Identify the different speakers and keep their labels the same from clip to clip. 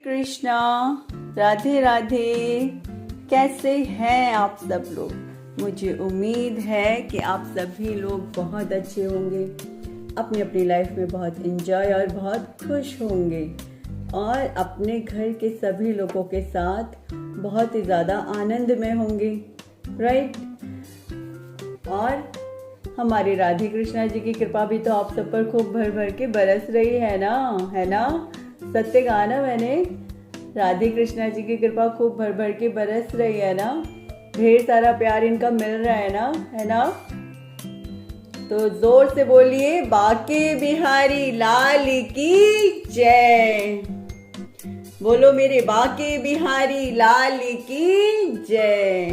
Speaker 1: कृष्णा, राधे राधे। कैसे हैं आप सब लोग? मुझे उम्मीद है कि आप सभी लोग बहुत अच्छे होंगे, अपनी अपनी लाइफ में बहुत एंजॉय और बहुत खुश होंगे और अपने घर के सभी लोगों के साथ बहुत ही ज़्यादा आनंद में होंगे, राइट। और हमारी राधे कृष्णा जी की कृपा भी तो आप सब पर खूब भर भर के बरस रही है ना। सत्य कहा ना मैंने, राधे कृष्णा जी की कृपा खूब भर भर के बरस रही है ना। ढेर सारा प्यार इनका मिल रहा है ना। तो जोर से बोलिए, बाके बिहारी लाल की जय। बोलो मेरे बाके बिहारी लाल की जय।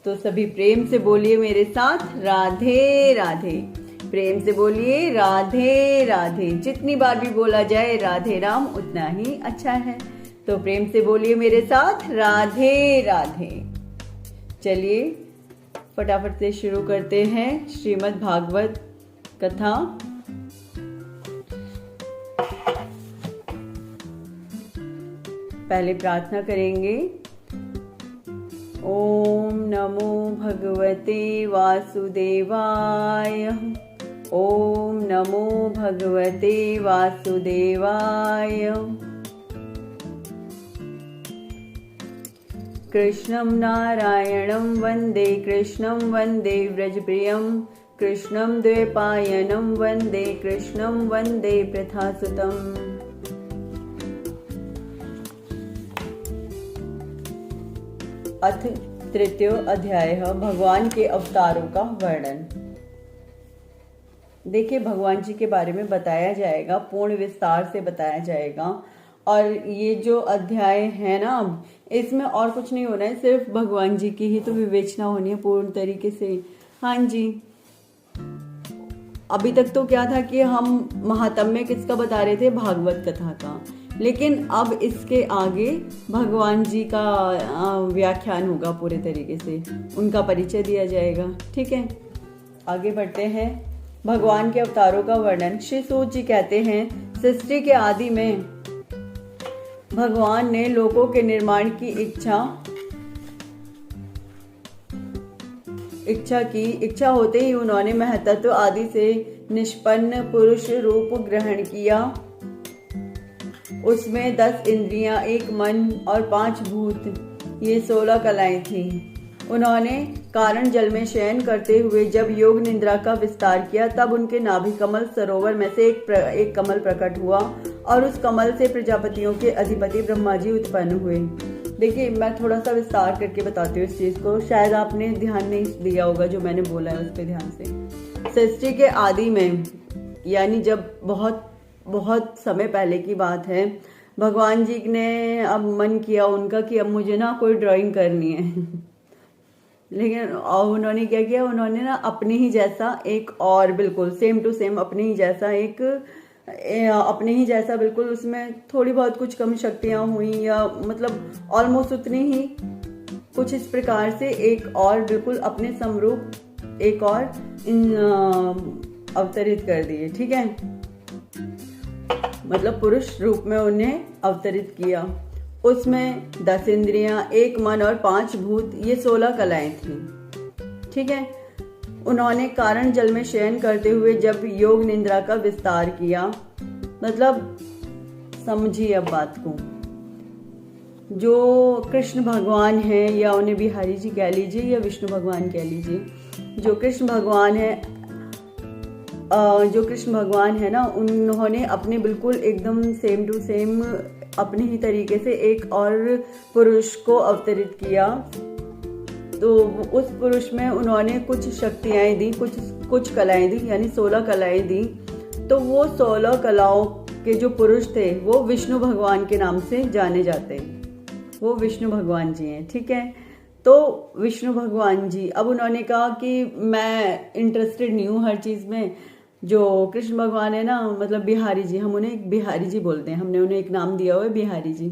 Speaker 1: तो सभी प्रेम से बोलिए मेरे साथ, राधे राधे। प्रेम से बोलिए, राधे राधे। जितनी बार भी बोला जाए राधे राम उतना ही अच्छा है। तो प्रेम से बोलिए मेरे साथ, राधे राधे। चलिए फटाफट से शुरू करते हैं श्रीमद् भागवत कथा। पहले प्रार्थना करेंगे। ओम नमो भगवते वासुदेवाय। ओम नमो भगवते वासुदेवाय। कृष्णं नारायणं वन्दे, कृष्णं वन्दे व्रजप्रियं, कृष्णं द्वैपायनं वन्दे, कृष्णं वन्दे प्रथासुतम्। अथ तृतीय अध्याय, भगवान के अवतारों का वर्णन। देखिए, भगवान जी के बारे में बताया जाएगा, पूर्ण विस्तार से बताया जाएगा। और ये जो अध्याय है ना, इसमें और कुछ नहीं होना है, सिर्फ भगवान जी की ही तो विवेचना होनी है पूर्ण तरीके से। हाँ जी, अभी तक तो क्या था कि हम महात्म्य किसका बता रहे थे, भागवत कथा का। लेकिन अब इसके आगे भगवान जी का व्याख्यान होगा, पूरे तरीके से उनका परिचय दिया जाएगा। ठीक है, आगे बढ़ते हैं। भगवान के अवतारों का वर्णन। श्री सूत जी कहते हैं, सृष्टि के आदि में भगवान ने लोकों के निर्माण की इच्छा होते ही उन्होंने महतत्व आदि से निष्पन्न पुरुष रूप ग्रहण किया। उसमें 10 इंद्रियां, 1 मन और 5 भूत, ये 16 कलाएं थीं। उन्होंने कारण जल में शयन करते हुए जब योग निद्रा का विस्तार किया, तब उनके नाभि कमल सरोवर में से एक कमल प्रकट हुआ और उस कमल से प्रजापतियों के अधिपति ब्रह्मा जी उत्पन्न हुए। देखिए, मैं थोड़ा सा विस्तार करके बताती हूँ इस चीज को, शायद आपने ध्यान नहीं दिया होगा जो मैंने बोला है उस पर ध्यान से। सृष्टि के आदि में, यानी जब बहुत बहुत समय पहले की बात है, भगवान जी ने अब मन किया उनका कि अब मुझे ना कोई ड्राइंग करनी है। लेकिन उन्होंने क्या किया, उन्होंने ना अपने ही जैसा एक और बिल्कुल सेम टू सेम अपने ही जैसा बिल्कुल, उसमें थोड़ी बहुत कुछ कम शक्तियां हुई, या मतलब ऑलमोस्ट उतनी ही कुछ इस प्रकार से एक और बिल्कुल अपने समरूप एक और अवतरित कर दिए। ठीक है, मतलब पुरुष रूप में उन्हें अवतरित किया। उसमें 10 इंद्रियां, 1 मन और 5 भूत, ये 16 कलाएं थीं। ठीक है, उन्होंने कारण जल में शयन करते हुए जब योग निद्रा का विस्तार किया, मतलब समझिए अब बात को। जो कृष्ण भगवान है, या उन्हें बिहारी जी कह लीजिए या विष्णु भगवान कह लीजिए, जो कृष्ण भगवान है ना, उन्होंने अपने बिल्कुल एकदम सेम टू सेम अपने ही तरीके से एक और पुरुष को अवतरित किया। तो उस पुरुष में उन्होंने कुछ शक्तियां दी, कुछ कलाएं दी, यानी 16 कलाएं दी। तो वो 16 कलाओं के जो पुरुष थे वो विष्णु भगवान के नाम से जाने जाते हैं। वो विष्णु भगवान जी हैं। ठीक है, तो विष्णु भगवान जी, अब उन्होंने कहा कि मैं इंटरेस्टेड नहीं हूँ हर चीज में। जो कृष्ण भगवान है ना, मतलब बिहारी जी, हम उन्हें बिहारी जी बोलते हैं, हमने उन्हें एक नाम दिया हुआ है बिहारी जी।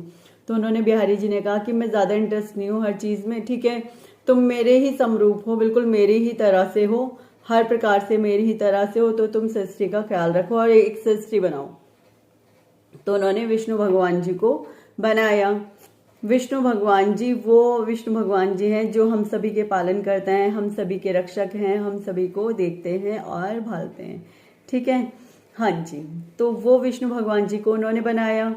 Speaker 1: तो उन्होंने, बिहारी जी ने कहा कि मैं ज्यादा इंटरेस्ट नहीं हूँ हर चीज में। ठीक है, तुम मेरे ही समरूप हो, बिल्कुल मेरी ही तरह से हो, हर प्रकार से मेरी ही तरह से हो, तो तुम सृष्टि का ख्याल रखो और एक सृष्टि बनाओ। तो उन्होंने विष्णु भगवान जी को बनाया। विष्णु भगवान जी वो विष्णु भगवान जी हैं जो हम सभी के पालन करते हैं, हम सभी के रक्षक हैं, हम सभी को देखते हैं और भालते हैं। ठीक है, हाँ जी। तो वो विष्णु भगवान जी को उन्होंने बनाया।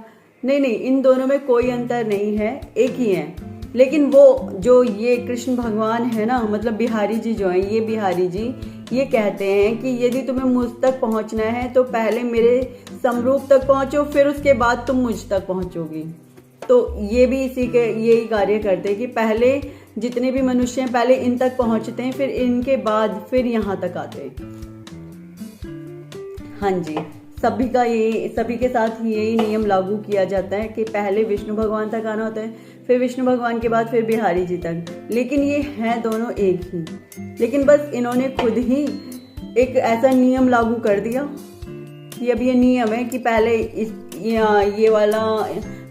Speaker 1: नहीं नहीं, इन दोनों में कोई अंतर नहीं है, एक ही है। लेकिन वो जो ये कृष्ण भगवान है ना, मतलब बिहारी जी जो हैं, ये बिहारी जी ये कहते हैं कि यदि तुम्हें मुझ तक पहुंचना है तो पहले मेरे समरूप तक पहुंचो, फिर उसके बाद तुम मुझ तक पहुंचोगी। तो ये भी इसी के यही कार्य करते हैं कि पहले जितने भी मनुष्य हैं पहले इन तक पहुंचते हैं, फिर इनके बाद फिर यहाँ तक आते हैं। हाँ जी, सभी के साथ यही नियम लागू किया जाता है कि पहले विष्णु भगवान तक आना होता है, फिर विष्णु भगवान के बाद फिर बिहारी जी तक। लेकिन ये हैं दोनों एक ही, लेकिन बस इन्होंने खुद ही एक ऐसा नियम लागू कर दिया कि अब ये नियम है कि पहले ये वाला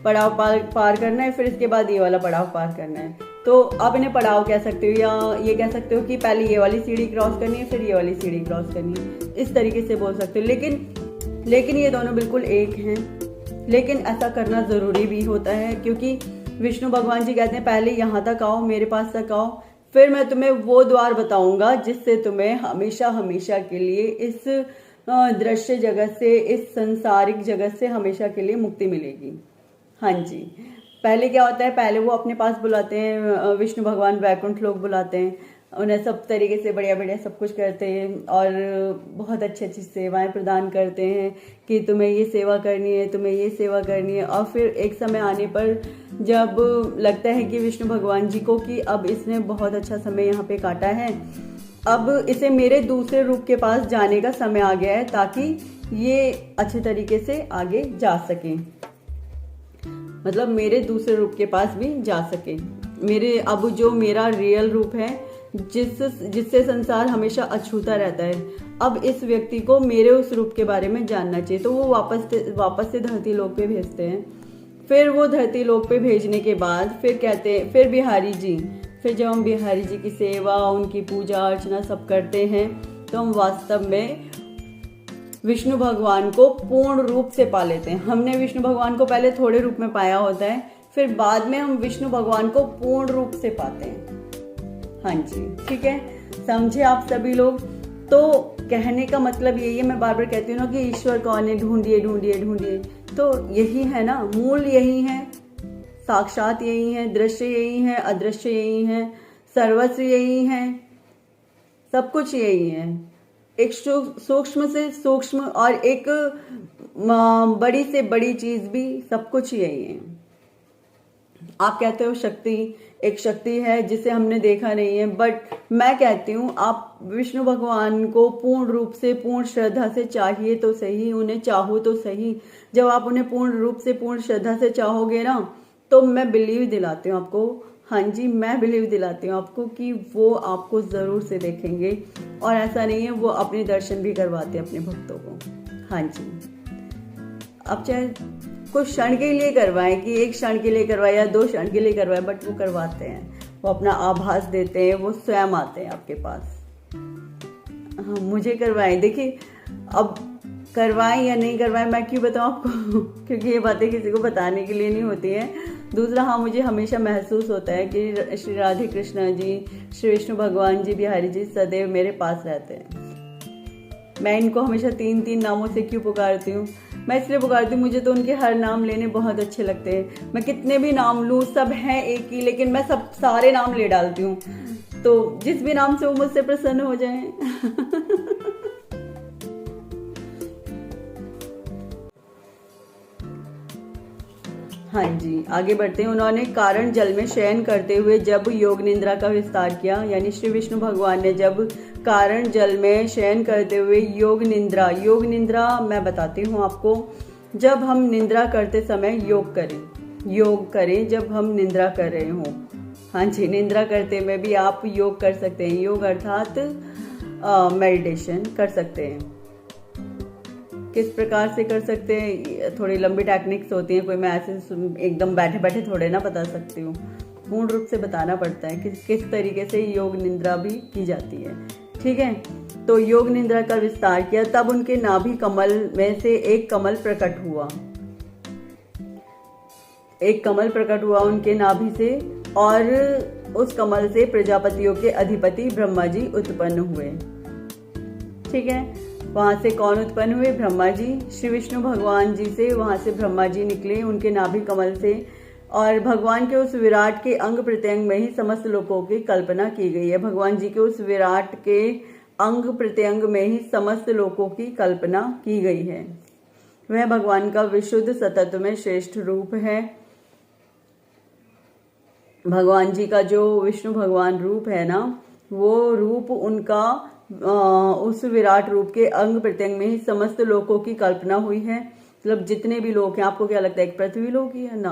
Speaker 1: पड़ाव पार करना है, फिर इसके बाद ये वाला पड़ाव पार करना है। तो आप इन्हें पड़ाव कह सकते हो या ये कह सकते हो कि पहले ये वाली सीढ़ी क्रॉस करनी है, फिर ये वाली सीढ़ी क्रॉस करनी है, इस तरीके से बोल सकते हो। लेकिन ये दोनों बिल्कुल एक हैं। लेकिन ऐसा करना ज़रूरी भी होता है, क्योंकि विष्णु भगवान जी कहते हैं पहले यहाँ तक आओ, मेरे पास तक आओ, फिर मैं तुम्हें वो द्वार बताऊंगा जिससे तुम्हें हमेशा हमेशा के लिए इस दृश्य जगत से, इस संसारिक जगत से हमेशा के लिए मुक्ति मिलेगी। हाँ जी, पहले क्या होता है, पहले वो अपने पास बुलाते हैं, विष्णु भगवान वैकुंठ लोग बुलाते हैं, उन्हें सब तरीके से बढ़िया बढ़िया सब कुछ करते हैं और बहुत अच्छी अच्छी सेवाएं प्रदान करते हैं कि तुम्हें ये सेवा करनी है, तुम्हें ये सेवा करनी है। और फिर एक समय आने पर जब लगता है कि विष्णु भगवान जी को कि अब इसने बहुत अच्छा समय यहाँ पे काटा है, अब इसे मेरे दूसरे रूप के पास जाने का समय आ गया है ताकि ये अच्छे तरीके से आगे जा सके, मतलब मेरे दूसरे रूप के पास भी जा सके। मेरे अब जो मेरा रियल रूप है जिससे संसार हमेशा अछूता रहता है, अब इस व्यक्ति को मेरे उस रूप के बारे में जानना चाहिए। तो वो वापस से धरती लोक पे भेजते हैं। फिर वो धरती लोक पे भेजने के बाद फिर कहते हैं, फिर बिहारी जी, फिर जब हम बिहारी जी की सेवा, उनकी पूजा अर्चना सब करते हैं तो हम वास्तव में विष्णु भगवान को पूर्ण रूप से पा लेते हैं। हमने विष्णु भगवान को पहले थोड़े रूप में पाया होता है, फिर बाद में हम विष्णु भगवान को पूर्ण रूप से पाते हैं। हाँ जी, ठीक है, समझे आप सभी लोग। तो कहने का मतलब यही है, मैं बार बार कहती हूँ ना कि ईश्वर कौन है, ढूंढिए ढूंढिए ढूंढिए। तो यही है ना, मूल यही है, साक्षात यही है, दृश्य यही है, अदृश्य यही है, सर्वस्व यही है, सब कुछ यही है। एक सूक्ष्म से सूक्ष्म और एक बड़ी से बड़ी चीज भी, सब कुछ यही है। आप कहते हो शक्ति, एक शक्ति है जिसे हमने देखा नहीं है, बट मैं कहती हूँ आप विष्णु भगवान को पूर्ण रूप से, पूर्ण श्रद्धा से चाहिए तो सही, उन्हें चाहो तो सही। जब आप उन्हें पूर्ण रूप से, पूर्ण श्रद्धा से चाहोगे ना, तो मैं बिलीव दिलाती हूँ आपको, हाँ जी, मैं बिलीव दिलाती हूँ आपको कि वो आपको ज़रूर से देखेंगे। और ऐसा नहीं है, वो अपने दर्शन भी करवाते हैं अपने भक्तों को। हाँ जी, अब चाहे कुछ क्षण के लिए करवाएं, कि एक क्षण के लिए करवाएं या 2 क्षण के लिए करवाएं, बट वो करवाते हैं, वो अपना आभास देते हैं, वो स्वयं आते हैं आपके पास। हाँ, मुझे करवाएं। देखिए, अब करवाएं या नहीं करवाएं मैं क्यों बताऊं आपको क्योंकि ये बातें किसी को बताने के लिए नहीं होती है। दूसरा, हाँ, मुझे हमेशा महसूस होता है कि श्री राधे कृष्ण जी, श्री विष्णु भगवान जी, बिहारी जी सदैव मेरे पास रहते हैं। मैं इनको हमेशा 3 नामों से क्यों पुकारती हूँ? मैं इसलिए पुकारती हूँ, मुझे तो उनके हर नाम लेने बहुत अच्छे लगते हैं। मैं कितने भी नाम लूँ, सब हैं एक ही, लेकिन मैं सारे नाम ले डालती हूँ, तो जिस भी नाम से वो मुझसे प्रसन्न हो जाए। हाँ जी, आगे बढ़ते हैं। उन्होंने कारण जल में शयन करते हुए जब योग निद्रा का विस्तार किया, यानी श्री विष्णु भगवान ने जब कारण जल में शयन करते हुए योग निद्रा मैं बताती हूँ आपको, जब हम निद्रा करते समय योग करें जब हम निद्रा कर रहे हों। हाँ जी, निद्रा करते में भी आप योग कर सकते हैं। योग अर्थात मेडिटेशन कर सकते हैं। किस प्रकार से कर सकते हैं, थोड़ी लंबी टेक्निक्स होती हैं, कोई मैं ऐसे एकदम बैठे बैठे थोड़े ना बता सकती हूँ, पूर्ण रूप से बताना पड़ता है कि किस तरीके से योग निद्रा भी की जाती है। ठीक है, तो योग निद्रा का विस्तार किया, तब उनके नाभि कमल में से एक कमल प्रकट हुआ। एक कमल प्रकट हुआ उनके नाभि से और उस कमल से प्रजापतियों के अधिपति ब्रह्मा जी उत्पन्न हुए। ठीक है, वहां से कौन उत्पन्न हुए? ब्रह्मा जी। श्री विष्णु भगवान जी से वहां से ब्रह्मा जी निकले उनके नाभि कमल से, और भगवान के उस विराट के अंग प्रत्यंग में ही समस्त लोकों की कल्पना की गई है। भगवान जी के उस विराट के अंग प्रत्यंग में ही समस्त लोकों की कल्पना की गई है। वह भगवान का विशुद्ध सतत्व में श्रेष्ठ रूप है। भगवान जी का जो विष्णु भगवान रूप है ना, वो रूप उनका उस विराट रूप के अंग प्रत्यंग में ही समस्त लोकों की कल्पना हुई है। मतलब जितने भी लोग हैं, आपको क्या लगता है एक पृथ्वी लोक ही है ना?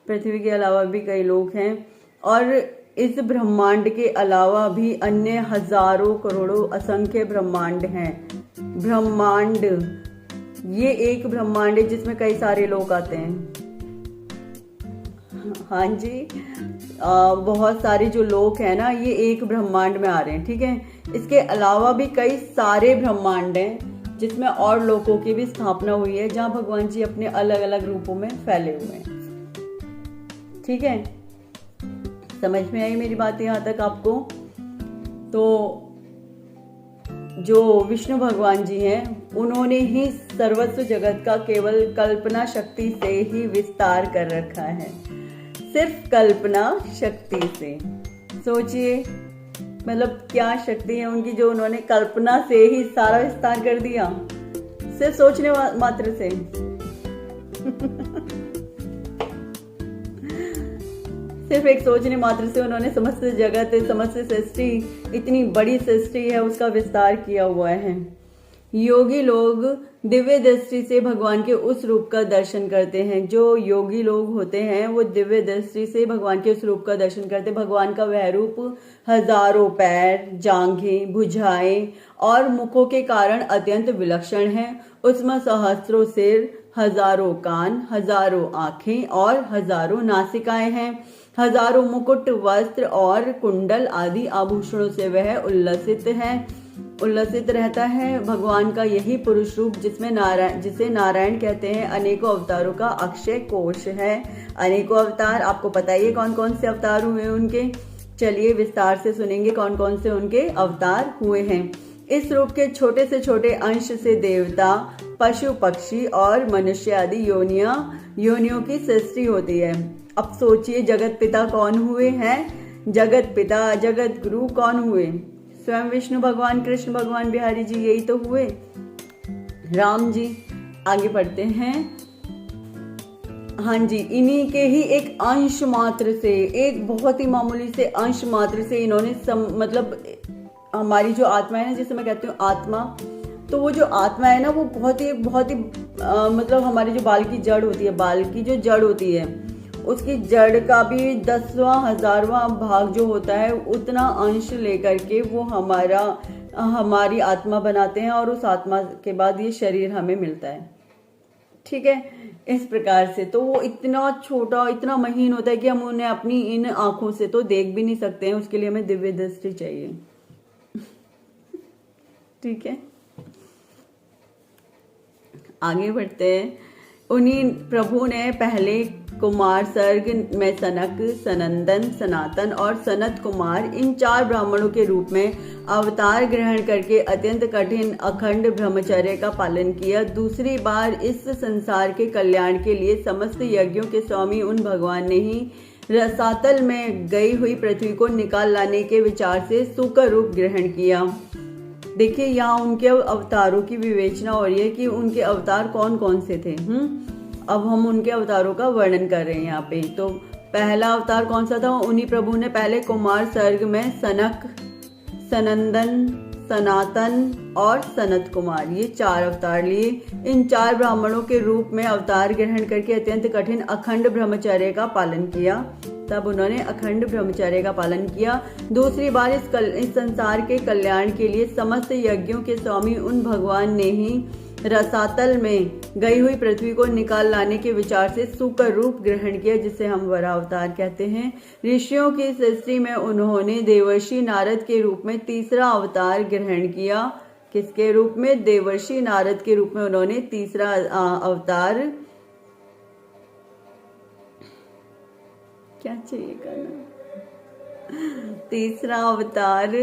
Speaker 1: पृथ्वी के अलावा भी कई लोग हैं, और इस ब्रह्मांड के अलावा भी अन्य हजारों करोड़ों असंख्य ब्रह्मांड हैं। ब्रह्मांड, ये एक ब्रह्मांड है जिसमें कई सारे लोग आते हैं। हाँ जी, बहुत सारे जो लोग हैं ना, ये एक ब्रह्मांड में आ रहे हैं। ठीक है, इसके अलावा भी कई सारे ब्रह्मांड हैं जिसमें और लोगों की भी स्थापना हुई है, जहां भगवान जी अपने अलग अलग रूपों में फैले हुए हैं। ठीक है, समझ में आई मेरी बात यहाँ तक आपको? तो जो विष्णु भगवान जी हैं, उन्होंने ही सर्वस्व जगत का केवल कल्पना शक्ति से ही विस्तार कर रखा है। सिर्फ कल्पना शक्ति से। सोचिए, मतलब क्या शक्ति है उनकी, जो उन्होंने कल्पना से ही सारा विस्तार कर दिया, सिर्फ सोचने मात्र से। सिर्फ एक सोचने मात्र से उन्होंने समस्त जगत, समस्त सृष्टि, इतनी बड़ी सृष्टि है, उसका विस्तार किया हुआ है। योगी लोग दिव्य दृष्टि से भगवान के उस रूप का दर्शन करते हैं। जो योगी लोग होते हैं वो दिव्य दृष्टि से भगवान के उस रूप का दर्शन करते हैं। भगवान का वह रूप हजारों पैर, जांघें, भुजाएं और मुखों के कारण अत्यंत विलक्षण है। उसमें सहस्त्रों सिर, हजारों कान, हजारों आंखें और हजारों नासिकाएं हैं। हजारों मुकुट, वस्त्र और कुंडल आदि आभूषणों से वह उल्लसित रहता है। भगवान का यही पुरुष रूप जिसे नारायण कहते हैं, अनेकों अवतारों का अक्षय कोश है। अनेकों अवतार, आपको पता ही है कौन कौन से अवतार हुए उनके। चलिए विस्तार से सुनेंगे कौन कौन से उनके अवतार हुए हैं। इस रूप के छोटे से छोटे अंश से देवता, पशु, पक्षी और मनुष्य आदि योनियों की सृष्टि होती है। अब सोचिए, जगत पिता कौन हुए हैं? जगत पिता, जगत गुरु कौन हुए? स्वयं विष्णु भगवान, कृष्ण भगवान, बिहारी जी, यही तो हुए, राम जी। आगे बढ़ते हैं। हाँ जी, इन्हीं के ही एक अंश मात्र से, एक बहुत ही मामूली से अंश मात्र से इन्होंने मतलब हमारी जो आत्मा है ना, जिसे मैं कहती हूँ आत्मा, तो वो जो आत्मा है ना, वो बहुत ही मतलब हमारी जो बाल की जड़ होती है, बाल की जो जड़ होती है, उसकी जड़ का भी 10वां 1000वां भाग जो होता है, उतना अंश लेकर के वो हमारी आत्मा बनाते हैं, और उस आत्मा के बाद ये शरीर हमें मिलता है। ठीक है, इस प्रकार से तो वो इतना छोटा, इतना महीन होता है कि हम उन्हें अपनी इन आंखों से तो देख भी नहीं सकते हैं। उसके लिए हमें दिव्य दृष्टि चाहिए। ठीक है, आगे बढ़ते हैं। उन्हीं प्रभु ने पहले कुमार सर्ग में सनक, सनंदन, सनातन और सनत कुमार, इन 4 ब्राह्मणों के रूप में अवतार ग्रहण करके अत्यंत कठिन अखंड ब्रह्मचर्य का पालन किया। दूसरी बार इस संसार के कल्याण के लिए समस्त यज्ञों के स्वामी उन भगवान ने ही रसातल में गई हुई पृथ्वी को निकाल लाने के विचार से सूकर रूप ग्रहण किया। देखिए, यहाँ उनके अवतारों की विवेचना हो रही है कि उनके अवतार कौन कौन से थे। अब हम उनके अवतारों का वर्णन कर रहे हैं यहाँ पे। तो पहला अवतार कौन सा था? उन्हीं प्रभु ने पहले कुमार सर्ग में सनक, सनंदन, सनातन और सनत कुमार, ये 4 अवतार लिए। इन 4 ब्राह्मणों के रूप में अवतार ग्रहण करके अत्यंत कठिन अखंड ब्रह्मचर्य का पालन किया। तब उन्होंने अखंड ब्रह्मचर्य का पालन किया। दूसरी बार इस संसार के कल्याण के लिए समस्त यज्ञों के स्वामी उन भगवान ने ही रसातल में गई हुई पृथ्वी को निकाल लाने के विचार से सूकर रूप ग्रहण किया, जिसे हम वरा अवतार कहते हैं। ऋषियों की सृष्टि में उन्होंने देवर्षि नारद के रूप में तीसरा अवतार ग्रहण किया। किसके रूप में? देवर्षि नारद के रूप में उन्होंने तीसरा अवतार क्या चाहिए करना। तीसरा अवतार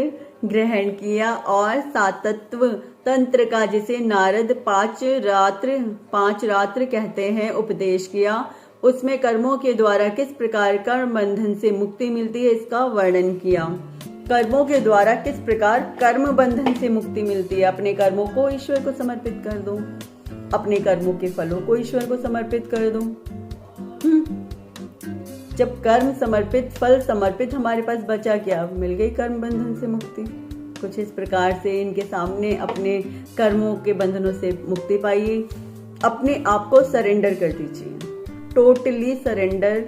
Speaker 1: ग्रहण किया और सातत्व तंत्र का, जिसे नारद पांच रात्र कहते हैं, उपदेश किया। उसमें कर्मों के द्वारा किस प्रकार कर्म बंधन से मुक्ति मिलती है, इसका वर्णन किया। कर्मों के द्वारा किस प्रकार कर्म बंधन से मुक्ति मिलती है। अपने कर्मों को ईश्वर को समर्पित कर दो, अपने कर्मों के फलों को ईश्वर को समर्पित कर दो। जब कर्म समर्पित, फल समर्पित, हमारे पास बचा क्या, मिल गई कर्म बंधन से मुक्ति। कुछ इस प्रकार से इनके सामने अपने कर्मों के बंधनों से मुक्ति पाइए। अपने आप को सरेंडर कर दीजिए, टोटली सरेंडर।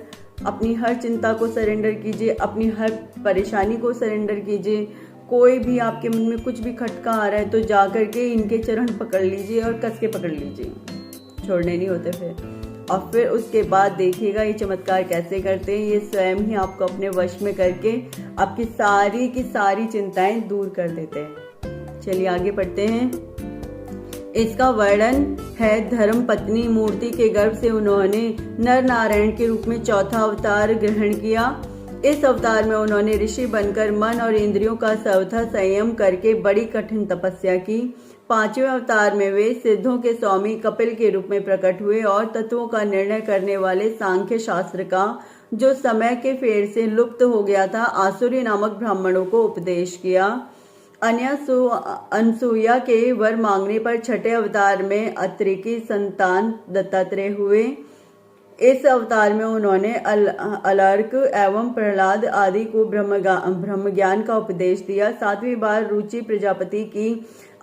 Speaker 1: अपनी हर चिंता को सरेंडर कीजिए, अपनी हर परेशानी को सरेंडर कीजिए। कोई भी आपके मन में कुछ भी खटका आ रहा है तो जा करके इनके चरण पकड़ लीजिए और कस के पकड़ लीजिए, छोड़ने नहीं होते फिर। और फिर उसके बाद देखिएगा ये चमत्कार कैसे करते हैं। ये स्वयं ही आपको अपने वश में करके आपकी सारी की सारी चिंताएं दूर कर देते हैं। चलिए आगे पढ़ते हैं। इसका वर्णन है, धर्म पत्नी मूर्ति के गर्भ से उन्होंने नर नारायण के रूप में चौथा अवतार ग्रहण किया। इस अवतार में उन्होंने ऋषि बनकर मन और इंद्रियों का सर्वथा संयम करके बड़ी कठिन तपस्या की। पांचवें अवतार में वे सिद्धों के स्वामी कपिल के रूप में प्रकट हुए और तत्वों का निर्णय करने वाले सांख्य शास्त्र का, जो समय के फेर से लुप्त हो गया था, आसुरी नामक ब्राह्मणों को उपदेश किया। अनसुईया के वर मांगने पर छठे अवतार में अत्रि की संतान दत्तात्रेय हुए। इस अवतार में उन्होंने अलर्क एवं प्रहलाद आदि को ब्रह्म ज्ञान का उपदेश दिया। सातवीं बार रुचि प्रजापति की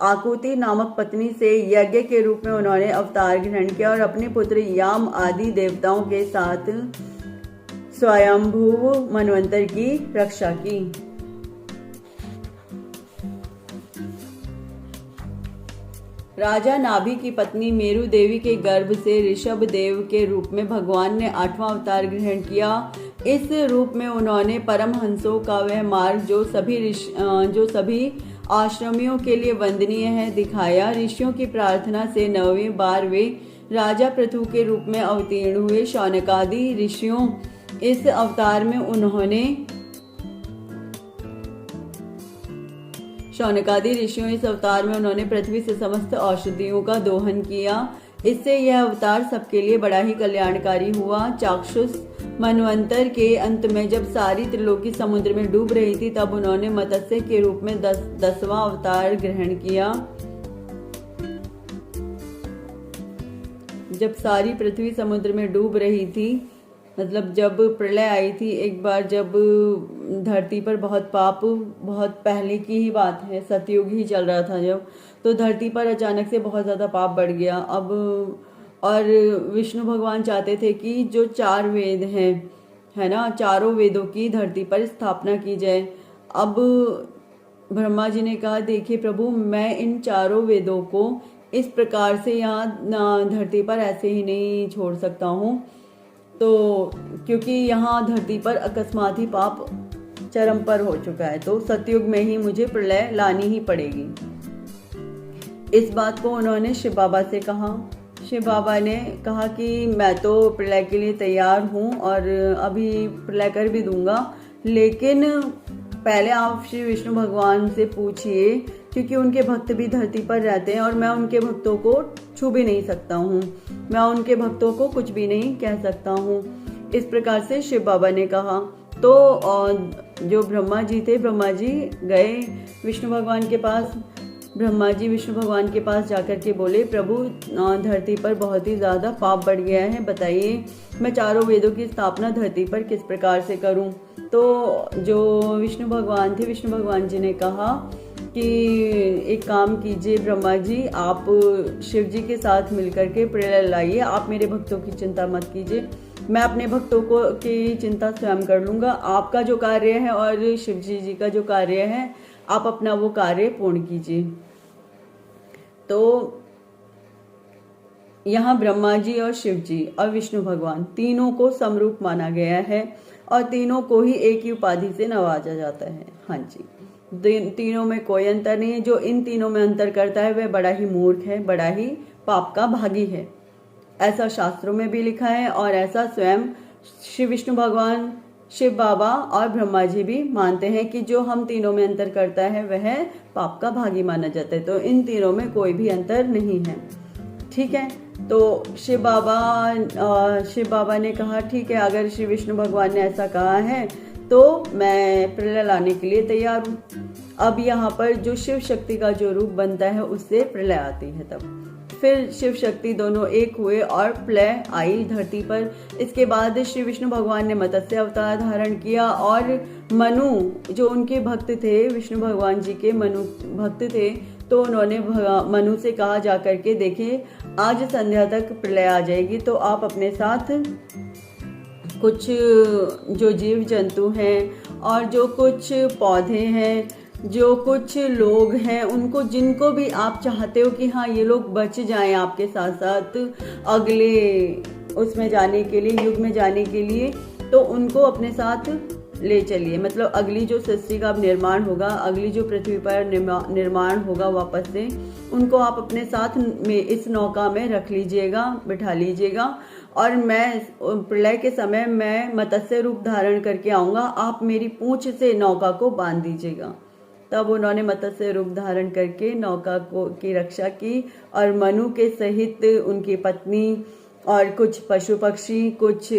Speaker 1: आकुति नामक पत्नी से यज्ञ के रूप में उन्होंने अवतार ग्रहण किया और अपने पुत्र याम आदि देवताओं के साथ स्वयंभू मनवंतर की रक्षा की। राजा नाभि की पत्नी मेरु देवी के गर्भ से ऋषभ देव के रूप में भगवान ने आठवां अवतार ग्रहण किया। इस रूप में उन्होंने परमहंसों का वह मार्ग जो सभी आश्रमियों के लिए वंदनीय है दिखाया। ऋषियों की प्रार्थना से 9वीं बार वे राजा पृथु के रूप में अवतीर्ण हुए। शौनकादि ऋषियों इस अवतार में उन्होंने पृथ्वी से समस्त औषधियों का दोहन किया। इससे यह अवतार सबके लिए बड़ा ही कल्याणकारी हुआ। चाक्षुष मनवंतर के अंत में जब सारी त्रिलोकी समुद्र में डूब रही थी, तब उन्होंने मत्स्य के रूप में 10वां अवतार ग्रहण किया। जब सारी पृथ्वी समुद्र में डूब रही थी, मतलब जब प्रलय आई थी एक बार, जब धरती पर बहुत पहले की ही बात है, सतयुग ही चल रहा था जब, तो धरती पर अचानक से बहुत ज़्यादा पाप बढ़ गया। अब और विष्णु भगवान चाहते थे कि जो 4 वेद हैं, है ना, चारों वेदों की धरती पर स्थापना की जाए। अब ब्रह्मा जी ने कहा, देखिए प्रभु, मैं इन चारों वेदों को इस प्रकार से यहाँ धरती पर ऐसे ही नहीं छोड़ सकता हूँ, तो क्योंकि यहाँ धरती पर अकस्मात ही पाप चरम पर हो चुका है, तो सतयुग में ही मुझे प्रलय लानी ही पड़ेगी। इस बात को उन्होंने शिव बाबा से कहा। शिव बाबा ने कहा कि मैं तो प्रलय के लिए तैयार हूँ और अभी प्रलय कर भी दूंगा, लेकिन पहले आप श्री विष्णु भगवान से पूछिए, क्योंकि उनके भक्त भी धरती पर रहते हैं और मैं उनके भक्तों को छू भी नहीं सकता हूँ, मैं उनके भक्तों को कुछ भी नहीं कह सकता हूँ। इस प्रकार से शिव बाबा ने कहा। तो जो ब्रह्मा जी थे, ब्रह्मा जी गए विष्णु भगवान के पास। ब्रह्मा जी विष्णु भगवान के पास जाकर के बोले, प्रभु धरती पर बहुत ही ज़्यादा पाप बढ़ गया है, बताइए मैं चारों वेदों की स्थापना धरती पर किस प्रकार से करूं। तो जो विष्णु भगवान थे, विष्णु भगवान जी ने कहा कि एक काम कीजिए ब्रह्मा जी, आप शिव जी के साथ मिलकर के प्रलय लाइए, आप मेरे भक्तों की चिंता मत कीजिए, मैं अपने भक्तों को की चिंता स्वयं कर लूँगा। आपका जो कार्य है और शिव जी का जो कार्य है, आप अपना वो कार्य पूर्ण कीजिए। तो यहाँ ब्रह्मा जी और शिव जी और विष्णु भगवान तीनों को समरूप माना गया है और तीनों को ही एक ही उपाधि से नवाजा जाता है। हाँ जी, तीनों में कोई अंतर नहीं है। जो इन तीनों में अंतर करता है वह बड़ा ही मूर्ख है, बड़ा ही पाप का भागी है, ऐसा शास्त्रों में भी लिखा है और ऐसा स्वयं श्री विष्णु भगवान शिव बाबा और ब्रह्मा जी भी मानते हैं कि जो हम तीनों में अंतर करता है वह पाप का भागी माना जाता है। तो इन तीनों में कोई भी अंतर नहीं है। ठीक है, तो शिव बाबा ने कहा ठीक है, अगर श्री विष्णु भगवान ने ऐसा कहा है तो मैं प्रलय लाने के लिए तैयार हूँ। अब यहाँ पर जो शिव शक्ति का जो रूप बनता है उससे प्रलय आती है। तब फिर शिव शक्ति दोनों एक हुए और प्रलय आई धरती पर। इसके बाद श्री विष्णु भगवान ने मत्स्य अवतार धारण किया और मनु जो उनके भक्त थे, विष्णु भगवान जी के मनु भक्त थे, तो उन्होंने मनु से कहा जा करके देखिए आज संध्या तक प्रलय आ जाएगी, तो आप अपने साथ कुछ जो जीव जंतु हैं और जो कुछ पौधे हैं, जो कुछ लोग हैं, उनको जिनको भी आप चाहते हो कि हाँ ये लोग बच जाएं आपके साथ साथ अगले उसमें जाने के लिए, युग में जाने के लिए, तो उनको अपने साथ ले चलिए। मतलब अगली जो सृष्टि का निर्माण होगा, अगली जो पृथ्वी पर निर्माण होगा वापस से, उनको आप अपने साथ में इस नौका में रख लीजिएगा, बिठा लीजिएगा। और मैं प्रलय के समय मैं मत्स्य रूप धारण करके आऊँगा, आप मेरी पूंछ से नौका को बांध दीजिएगा। तब उन्होंने मत्स्य रूप धारण करके नौका को की रक्षा की और मनु के सहित उनकी पत्नी और कुछ पशु पक्षी, कुछ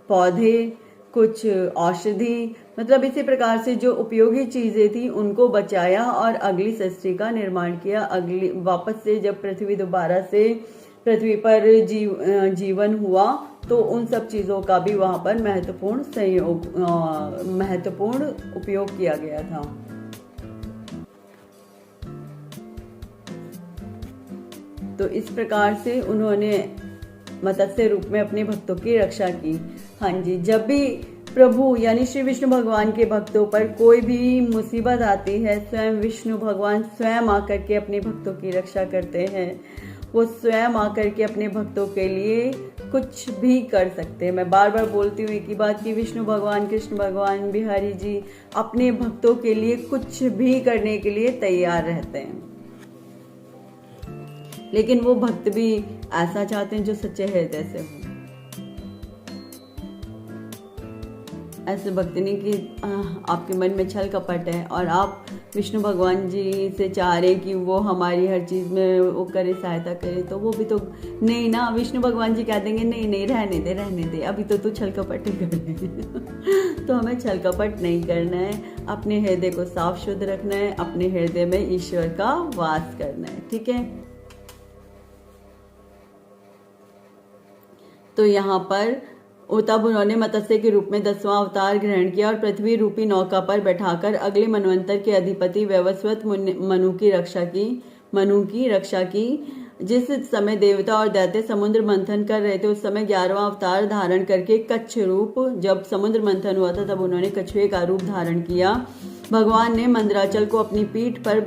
Speaker 1: पौधे, कुछ औषधि, मतलब इसी प्रकार से जो उपयोगी चीजें थी उनको बचाया और अगली सृष्टि का निर्माण किया। अगली वापस से जब पृथ्वी दोबारा से पृथ्वी पर जीवन हुआ तो उन सब चीजों का भी वहां पर महत्वपूर्ण उपयोग किया गया था। तो इस प्रकार से उन्होंने मत्स्य रूप में अपने भक्तों की रक्षा की। हाँ जी, जब भी प्रभु यानी श्री विष्णु भगवान के भक्तों पर कोई भी मुसीबत आती है, स्वयं विष्णु भगवान स्वयं आकर के अपने भक्तों की रक्षा करते हैं। वो स्वयं आकर के अपने भक्तों के लिए कुछ भी कर सकते हैं। मैं बार बार बोलती हूँ एक ही बात कि विष्णु भगवान, कृष्ण भगवान, बिहारी जी अपने भक्तों के लिए कुछ भी करने के लिए तैयार रहते हैं। लेकिन वो भक्त भी ऐसा चाहते हैं जो सच्चे हृदय से हो। ऐसे भक्त नहीं कि आपके मन में छल कपट है और आप विष्णु भगवान जी से चाह रहे कि वो हमारी हर चीज में वो करे, सहायता करे, तो वो भी तो नहीं ना। विष्णु भगवान जी कह देंगे नहीं नहीं रहने दे, अभी तो तू छल कपट ही कर रहे तो हमें छल कपट नहीं करना है, अपने हृदय को साफ शुद्ध रखना है, अपने हृदय में ईश्वर का वास करना है। ठीक है, तो यहाँ पर तब उन्होंने मत्स्य के रूप में 10वां अवतार ग्रहण किया और पृथ्वी रूपी नौका पर बैठाकर अगले मनवंतर के अधिपति वैवस्वत मनु की रक्षा की। जिस समय देवता और दैत्य समुद्र मंथन कर रहे थे उस समय 11वां अवतार धारण करके कच्छ रूप, जब समुद्र मंथन हुआ था तब उन्होंने कछुए का रूप धारण किया। भगवान ने मंदराचल को अपनी पीठ पर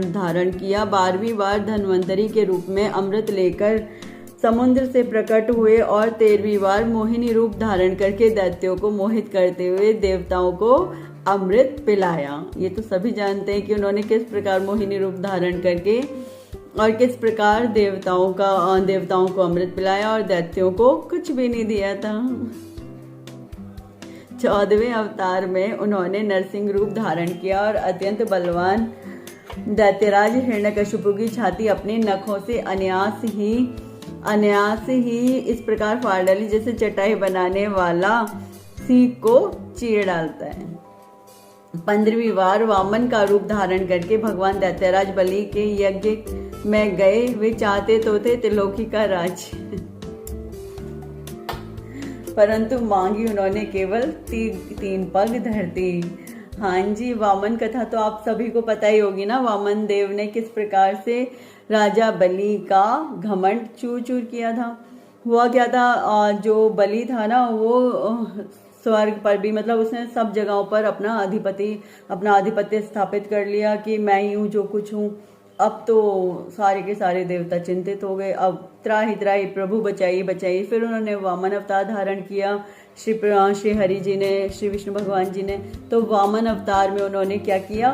Speaker 1: धारण किया। 12वीं बार धन्वंतरी के रूप में अमृत लेकर समुद्र से प्रकट हुए और 13वीं बार मोहिनी रूप धारण करके दैत्यों को मोहित करते हुए देवताओं को अमृत पिलाया। ये तो सभी जानते हैं कि उन्होंने किस प्रकार मोहिनी रूप धारण करके और किस प्रकार देवताओं को अमृत पिलाया और दैत्यों को कुछ भी नहीं दिया था। 14वें अवतार में उन्होंने नरसिंह रूप धारण किया और अत्यंत बलवान दैत्यराज हिरण्यकशिपु की छाती अपने नखों से अनायास ही इस प्रकार फाड़ डाली जैसे चटाई बनाने वाला सीख को चीर डालता है। 15वीं बार वामन का रूप धारण करके भगवान दैत्यराज बलि के यज्ञ में गए। वे चाहते तो थे त्रिलोकी का राज्य परंतु मांगी उन्होंने केवल 3 पग धरती। हाँ जी, वामन कथा तो आप सभी को पता ही होगी ना। वामन देव ने किस प्रकार से राजा बलि का घमंड चूर चूर किया था। हुआ क्या था, जो बलि था ना वो स्वर्ग पर भी, मतलब उसने सब जगहों पर अपना आधिपत्य स्थापित कर लिया कि मैं ही हूँ जो कुछ हूँ। अब तो सारे के सारे देवता चिंतित हो गए। अब त्राही प्रभु बचाइए बचाइए। फिर उन्होंने वामन अवतार धारण किया। श्री हरि जी ने, श्री विष्णु भगवान जी ने। तो वामन अवतार में उन्होंने क्या किया,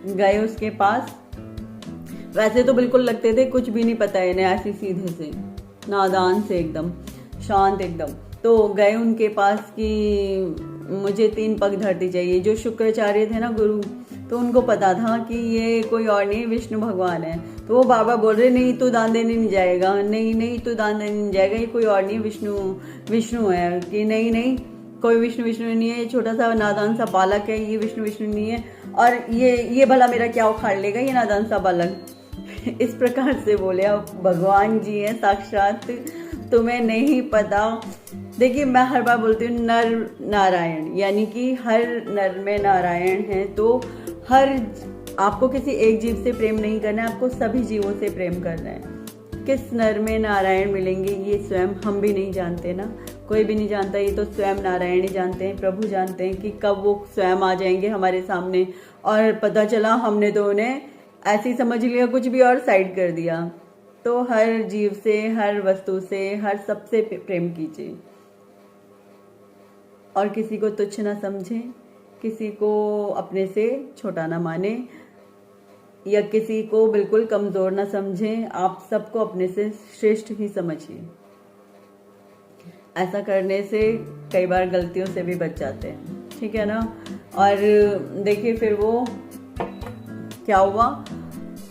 Speaker 1: गए उसके पास। वैसे तो बिल्कुल लगते थे कुछ भी नहीं पता है, ऐसे सीधे से नादान से एकदम शांत एकदम। तो गए उनके पास कि मुझे 3 पग धरती चाहिए। जो शुक्राचार्य थे ना गुरु, तो उनको पता था कि ये कोई और नहीं विष्णु भगवान है। तो वो बाबा बोल रहे नहीं तू दान देने नहीं जाएगा, नहीं नहीं तू दान देने नहीं जाएगा, ये कोई और नहीं विष्णु है। कि नहीं नहीं कोई विष्णु नहीं है, ये छोटा सा नादान सा बालक है, ये विष्णु नहीं है। और ये भला मेरा क्या उखाड़ लेगा ये नादान सा बालक। इस प्रकार से बोले। अब भगवान जी है साक्षात, तुम्हें नहीं पता। देखिए मैं हर बार बोलती हूँ नर नारायण, यानी कि हर नर में नारायण है। तो आपको किसी एक जीव से प्रेम नहीं करना है, आपको सभी जीवों से प्रेम करना है। किस नर में नारायण मिलेंगे ये स्वयं हम भी नहीं जानते ना, कोई भी नहीं जानता। ये तो स्वयं नारायण ही जानते हैं, प्रभु जानते हैं कि कब वो स्वयं आ जाएंगे हमारे सामने। और पता चला हमने तो उन्हें ऐसे ही समझ लिया, कुछ भी और साइड कर दिया। तो हर जीव से, हर वस्तु से, हर सबसे प्रेम कीजिए और किसी को तुच्छ ना समझें, किसी को अपने से छोटा ना माने या किसी को बिल्कुल कमजोर ना समझें। आप सबको अपने से श्रेष्ठ ही समझिए। ऐसा करने से कई बार गलतियों से भी बच जाते हैं, ठीक है ना। और देखिए फिर वो क्या हुआ,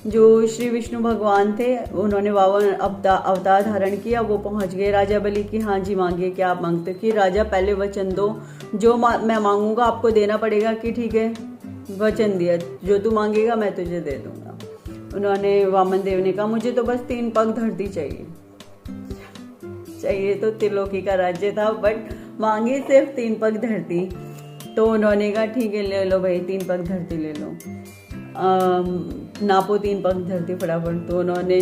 Speaker 1: जो श्री विष्णु भगवान थे उन्होंने 52 अवतार धारण किया। वो पहुंच गए राजा बलि की। हाँ जी मांगिए, क्या आप मांगते? कि राजा पहले वचन दो, जो मैं मांगूंगा आपको देना पड़ेगा। कि ठीक है, वचन दिया, जो तू मांगेगा मैं तुझे दे दूंगा। उन्होंने वामन देव ने कहा मुझे तो बस 3 पग धरती चाहिए तो त्रिलोकी का राज्य था, बट मांगी सिर्फ 3 पग धरती। तो उन्होंने कहा ठीक है ले लो भाई, 3 पग धरती ले लो, नापो 3 पग धरती फटाफट। तो उन्होंने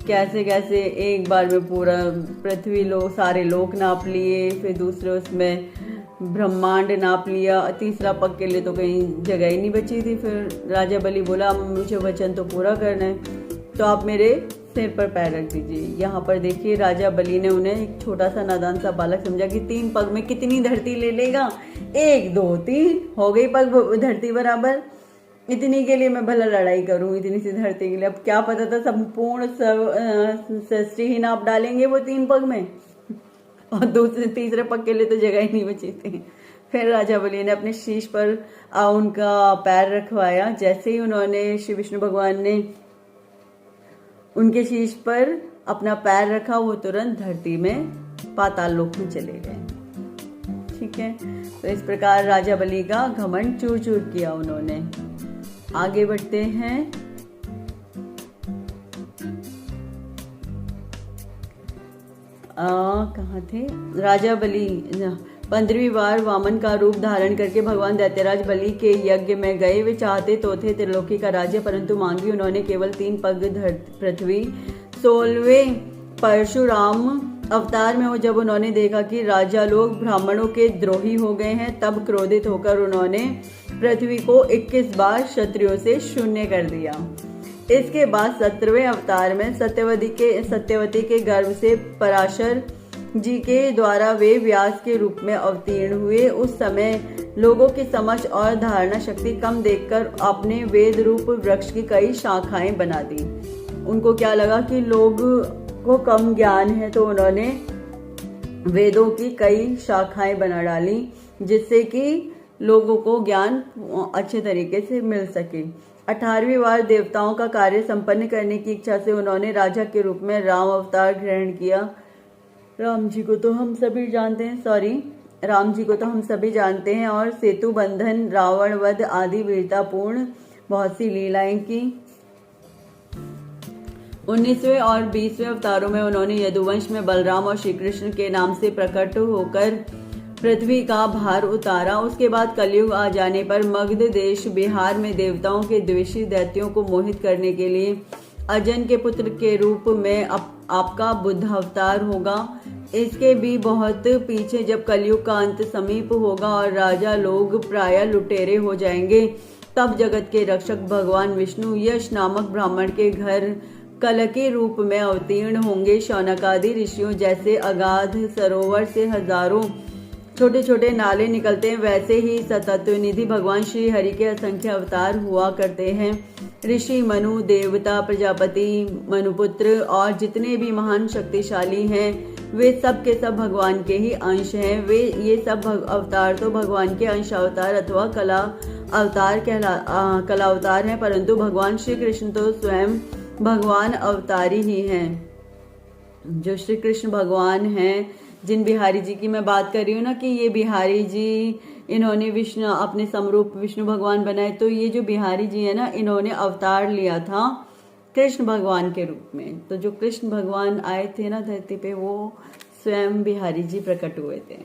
Speaker 1: कैसे कैसे एक बार में पूरा पृथ्वी सारे लोक नाप लिए, फिर दूसरे उसमें ब्रह्मांड नाप लिया, तीसरा पग के लिए तो कहीं जगह ही नहीं बची थी। फिर राजा बलि बोला मुझे वचन तो पूरा करना है, तो आप मेरे सिर पर पैर रख दीजिए। यहाँ पर देखिए राजा बलि ने उन्हें एक छोटा सा नादान सा बालक समझा कि 3 पग में कितनी धरती ले लेगा, 1 2 3 हो गई पग धरती बराबर, इतनी के लिए मैं भला लड़ाई करूं, इतनी सी धरती के लिए। अब क्या पता था संपूर्ण सृष्टि ही नाप डालेंगे वो 3 पग में, और तीसरे पग के लिए तो जगह ही नहीं बची थी। फिर राजा बलि ने अपने शीश पर उनका पैर रखवाया। जैसे ही उन्होंने श्री विष्णु भगवान ने उनके शीश पर अपना पैर रखा, वो तुरंत धरती में पाताल लोक में चले गए। ठीक है, तो इस प्रकार राजा बलि का घमंड चूर चूर किया उन्होंने। आगे बढ़ते हैं। कहाँ थे? राजा बलि 15वीं बार वामन का रूप धारण करके भगवान दैत्यराज बलि के यज्ञ में गए। वे चाहते तो थे त्रिलोकी का राज्य, परंतु मांगी उन्होंने केवल 3 पग पृथ्वी। 16वें परशुराम अवतार में जब उन्होंने देखा कि राजा लोग ब्राह्मणों के द्रोही हो गए हैं, तब क्रोधित होकर उन्होंने पृथ्वी को 21 बार क्षत्रियों से शून्य कर दिया। इसके बाद 17वें अवतार में सत्यवती के गर्भ से पराशर जी के द्वारा वे व्यास के रूप में अवतीर्ण हुए। उस समय लोगों की समझ और धारणा शक्ति कम देखकर आपने वेद रूप वृक्ष की कई शाखाएं बना दी। उनको क्या लगा कि लोग को कम ज्ञान है, तो उन्होंने वेदों की कई शाखाएं बना डाली, जिससे कि लोगों को ज्ञान अच्छे तरीके से मिल सके। 18वीं बार देवताओं का कार्य संपन्न करने की इच्छा से उन्होंने राजा के रूप में राम अवतार ग्रहण किया। राम जी को तो हम सभी जानते हैं और सेतु बंधन, रावण वध आदि वीरतापूर्ण बहुत सी लीलाएं की। 19वें और 20वें अवतारों में उन्होंने यदुवंश में बलराम और श्री कृष्ण के नाम से प्रकट होकर पृथ्वी का भार उतारा। उसके बाद कलयुग आ जाने पर मगध देश बिहार में देवताओं के द्वेषी दैत्यों को मोहित करने के लिए अर्जुन के पुत्र के रूप में आपका बुद्ध अवतार होगा। इसके भी बहुत पीछे जब कलयुग का अंत समीप होगा और राजा लोग प्राय लुटेरे हो जाएंगे, तब जगत के रक्षक भगवान विष्णु यश नामक ब्राह्मण के घर कल के रूप में अवतीर्ण होंगे। शौनकादि ऋषियों जैसे अगाध सरोवर से हजारों छोटे छोटे नाले निकलते हैं, वैसे ही सतत्वनिधि भगवान श्री हरि के असंख्य अवतार हुआ करते हैं। ऋषि, मनु, देवता, प्रजापति, मनुपुत्र और जितने भी महान शक्तिशाली हैं, वे सब के सब भगवान के ही अंश हैं। वे ये सब अवतार तो भगवान के अंश अवतार अथवा कला अवतार हैं, परंतु भगवान श्री कृष्ण तो स्वयं भगवान अवतारी ही हैं। जो श्री कृष्ण भगवान हैं, जिन बिहारी जी की मैं बात कर रही हूँ ना कि ये बिहारी जी इन्होंने विष्णु अपने समरूप विष्णु भगवान बनाए, तो ये जो बिहारी जी है ना, इन्होंने अवतार लिया था कृष्ण भगवान के रूप में। तो जो कृष्ण भगवान आए थे ना धरती पे, वो स्वयं बिहारी जी प्रकट हुए थे।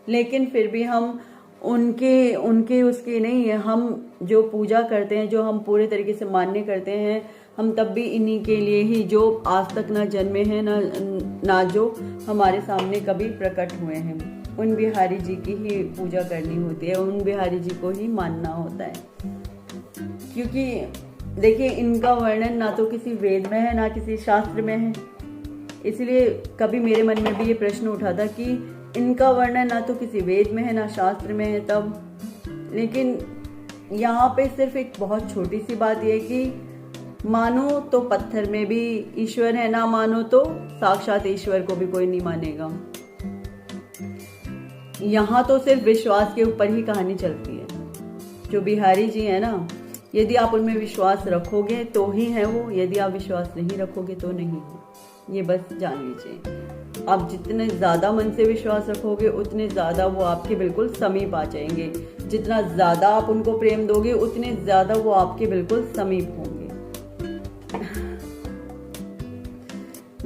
Speaker 1: लेकिन फिर भी हम उनके उसके नहीं है, हम जो पूजा करते हैं, जो हम पूरे तरीके से मान्य करते हैं, हम तब भी इन्हीं के लिए ही, जो आज तक ना जन्मे हैं ना जो हमारे सामने कभी प्रकट हुए हैं, उन बिहारी जी की ही पूजा करनी होती है, उन बिहारी जी को ही मानना होता है। क्योंकि देखिए, इनका वर्णन ना तो किसी वेद में है ना किसी शास्त्र में है। इसलिए कभी मेरे मन में भी ये प्रश्न उठा था कि इनका वर्णन ना तो किसी वेद में है ना शास्त्र में है तब, लेकिन यहाँ पे सिर्फ एक बहुत छोटी सी बात यह है कि मानो तो पत्थर में भी ईश्वर है, ना मानो तो साक्षात ईश्वर को भी कोई नहीं मानेगा। यहाँ तो सिर्फ विश्वास के ऊपर ही कहानी चलती है। जो बिहारी जी है ना, यदि आप उनमें विश्वास रखोगे तो ही है वो, यदि आप विश्वास नहीं रखोगे तो नहीं है। ये बस जान लीजिए। आप जितने ज़्यादा मन से विश्वास रखोगे उतने ज़्यादा वो आपके बिल्कुल समीप आ जाएंगे। जितना ज़्यादा आप उनको प्रेम दोगे उतने ज़्यादा वो आपके बिल्कुल समीप होंगे।